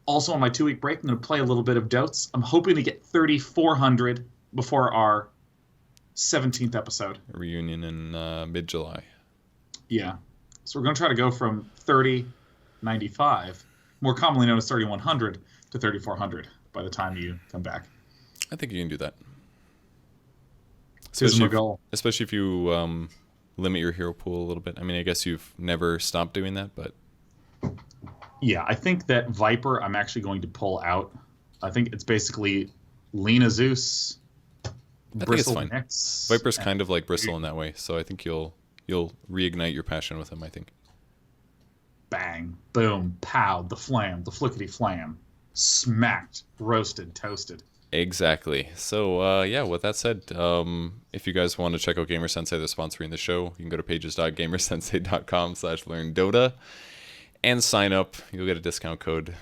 also on my 2-week break. I'm going to play a little bit of Dotes. I'm hoping to get 3,400 before our 17th episode. A reunion in mid-July. Yeah. So we're going to try to go from 3095, more commonly known as 3,100, to 3,400 by the time you come back. I think you can do that. Here's my goal. Especially if you limit your hero pool a little bit. I mean, I guess you've never stopped doing that, but... Yeah, I think that Viper I'm actually going to pull out. I think it's basically Lena Zeus, Bristle Nyx. Viper's kind of like Bristle in that way, so I think you'll reignite your passion with him, I think. Bang, boom, pow, the flam, the flickety flam. Smacked, roasted, toasted. Exactly. So, yeah, with that said, if you guys want to check out Gamer Sensei, they're sponsoring the show. You can go to pages.gamersensei.com/learn and sign up. You'll get a discount code.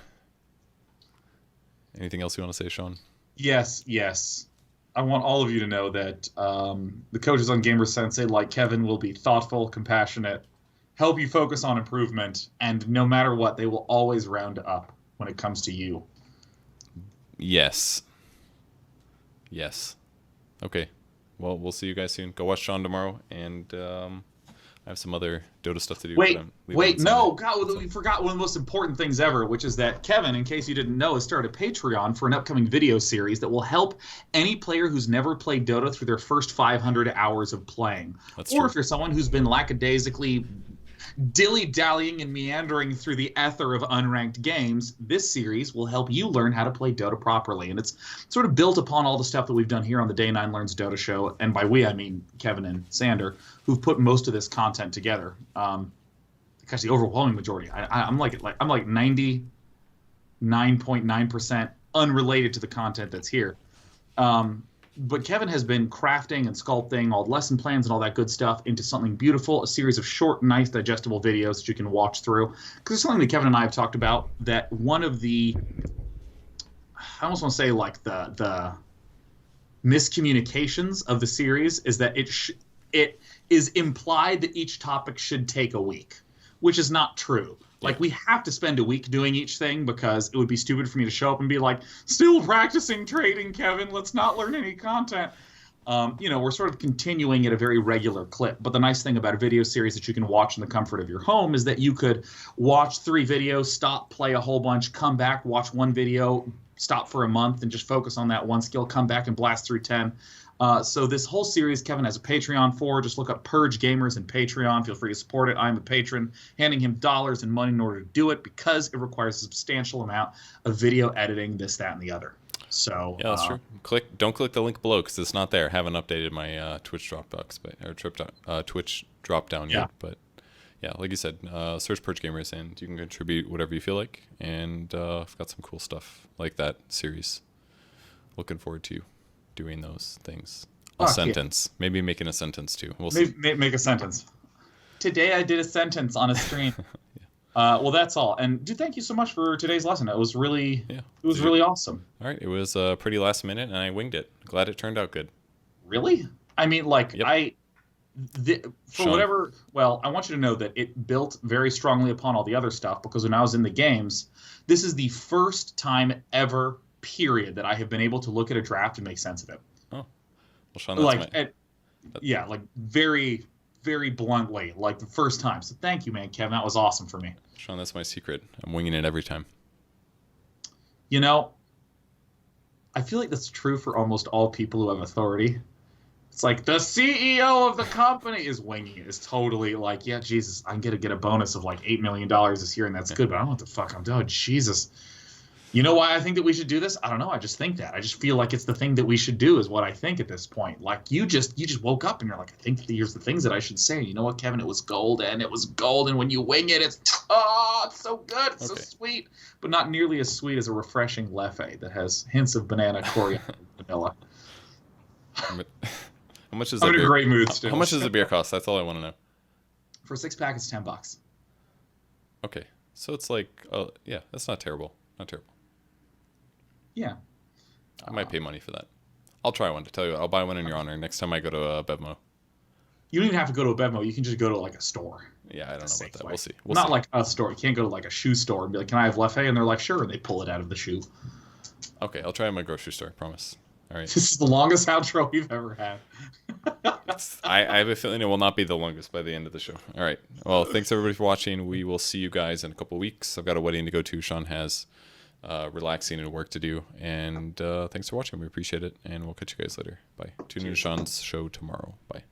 Anything else you want to say, Sean? Yes. I want all of you to know that the coaches on Gamer Sensei, like Kevin, will be thoughtful, compassionate, help you focus on improvement, and no matter what, they will always round up when it comes to you. Yes. Okay. Well, we'll see you guys soon. Go watch Sean tomorrow, and I have some other Dota stuff to do. Wait, but I'm leaving on no, Sunday. God, we forgot one of the most important things ever, which is that Kevin, in case you didn't know, has started a Patreon for an upcoming video series that will help any player who's never played Dota through their first 500 hours of playing. That's or true. if you're someone who's been lackadaisically dilly-dallying and meandering through the ether of unranked games, this series will help you learn how to play Dota properly. And it's sort of built upon all the stuff that we've done here on the Day9 Learns Dota show. And by we, I mean Kevin and Sander, who've put most of this content together. Because the overwhelming majority, I'm like 99.9% unrelated to the content that's here. But Kevin has been crafting and sculpting all the lesson plans and all that good stuff into something beautiful, a series of short, nice, digestible videos that you can watch through. Because it's something that Kevin and I have talked about, that one of the, I almost want to say like the miscommunications of the series is that it is implied that each topic should take a week, which is not true. Like, we have to spend a week doing each thing because it would be stupid for me to show up and be like, still practicing trading, Kevin. Let's not learn any content. We're sort of continuing at a very regular clip. But the nice thing about a video series that you can watch in the comfort of your home is that you could watch 3 videos, stop, play a whole bunch, come back, watch 1 video, stop for a month, and just focus on that one skill, come back and blast through 10. So this whole series, Kevin has a Patreon for. Just look up Purge Gamers and Patreon. Feel free to support it. I'm a patron, handing him dollars and money in order to do it because it requires a substantial amount of video editing, this, that, and the other. So yeah, that's true. Don't click the link below because it's not there. I haven't updated my Twitch Dropbox, Twitch drop down yet. But yeah, like you said, search Purge Gamers and you can contribute whatever you feel like. And I've got some cool stuff like that series. Looking forward to doing those things. Maybe making a sentence too. We'll see. Make a sentence. Today I did a sentence on a stream. Well, that's all. And dude, thank you so much for today's lesson. It was really, really awesome. All right, it was pretty last minute, and I winged it. Glad it turned out good. Really? I mean, like Yep. for whatever. Well, I want you to know that it built very strongly upon all the other stuff because when I was in the games, this is the first time ever, period, that I have been able to look at a draft and make sense of it. Oh, well, Sean, that's like very, very bluntly, like the first time. So thank you, man, Kevin. That was awesome for me. Sean, that's my secret. I'm winging it every time. You know, I feel like that's true for almost all people who have authority. It's like the CEO of the company is winging it. It's totally like, yeah, Jesus, I'm going to get a bonus of like $8 million this year, and that's good, but I don't know what the fuck I'm doing. Jesus. You know why I think that we should do this? I don't know. I just think that. I just feel like it's the thing that we should do is what I think at this point. Like, you just woke up and you're like, I think here's the things that I should say. You know what, Kevin? It was gold, and when you wing it, it's so good. It's so sweet. But not nearly as sweet as a refreshing Leffe that has hints of banana, coriander, and vanilla. How much is I'm that in a beer? great mood still. How much does the beer cost? That's all I want to know. For a 6-pack, it's $10. Okay. So it's like, yeah, that's not terrible. Not terrible. Yeah. I might pay money for that. I'll try one to tell you. I'll buy one in your honor next time I go to Bevmo. You don't even have to go to a Bevmo. You can just go to like a store. Yeah, I don't know about that. We'll see. Not like a store. You can't go to like a shoe store and be like, can I have Leffe? And they're like, sure. And they pull it out of the shoe. Okay, I'll try in my grocery store. Promise. All right. This is the longest outro we've ever had. I have a feeling it will not be the longest by the end of the show. All right. Well, thanks everybody for watching. We will see you guys in a couple weeks. I've got a wedding to go to. Sean has relaxing and work to do. And thanks for watching. We appreciate it. And we'll catch you guys later. Bye. Tune in to Sean's show tomorrow. Bye.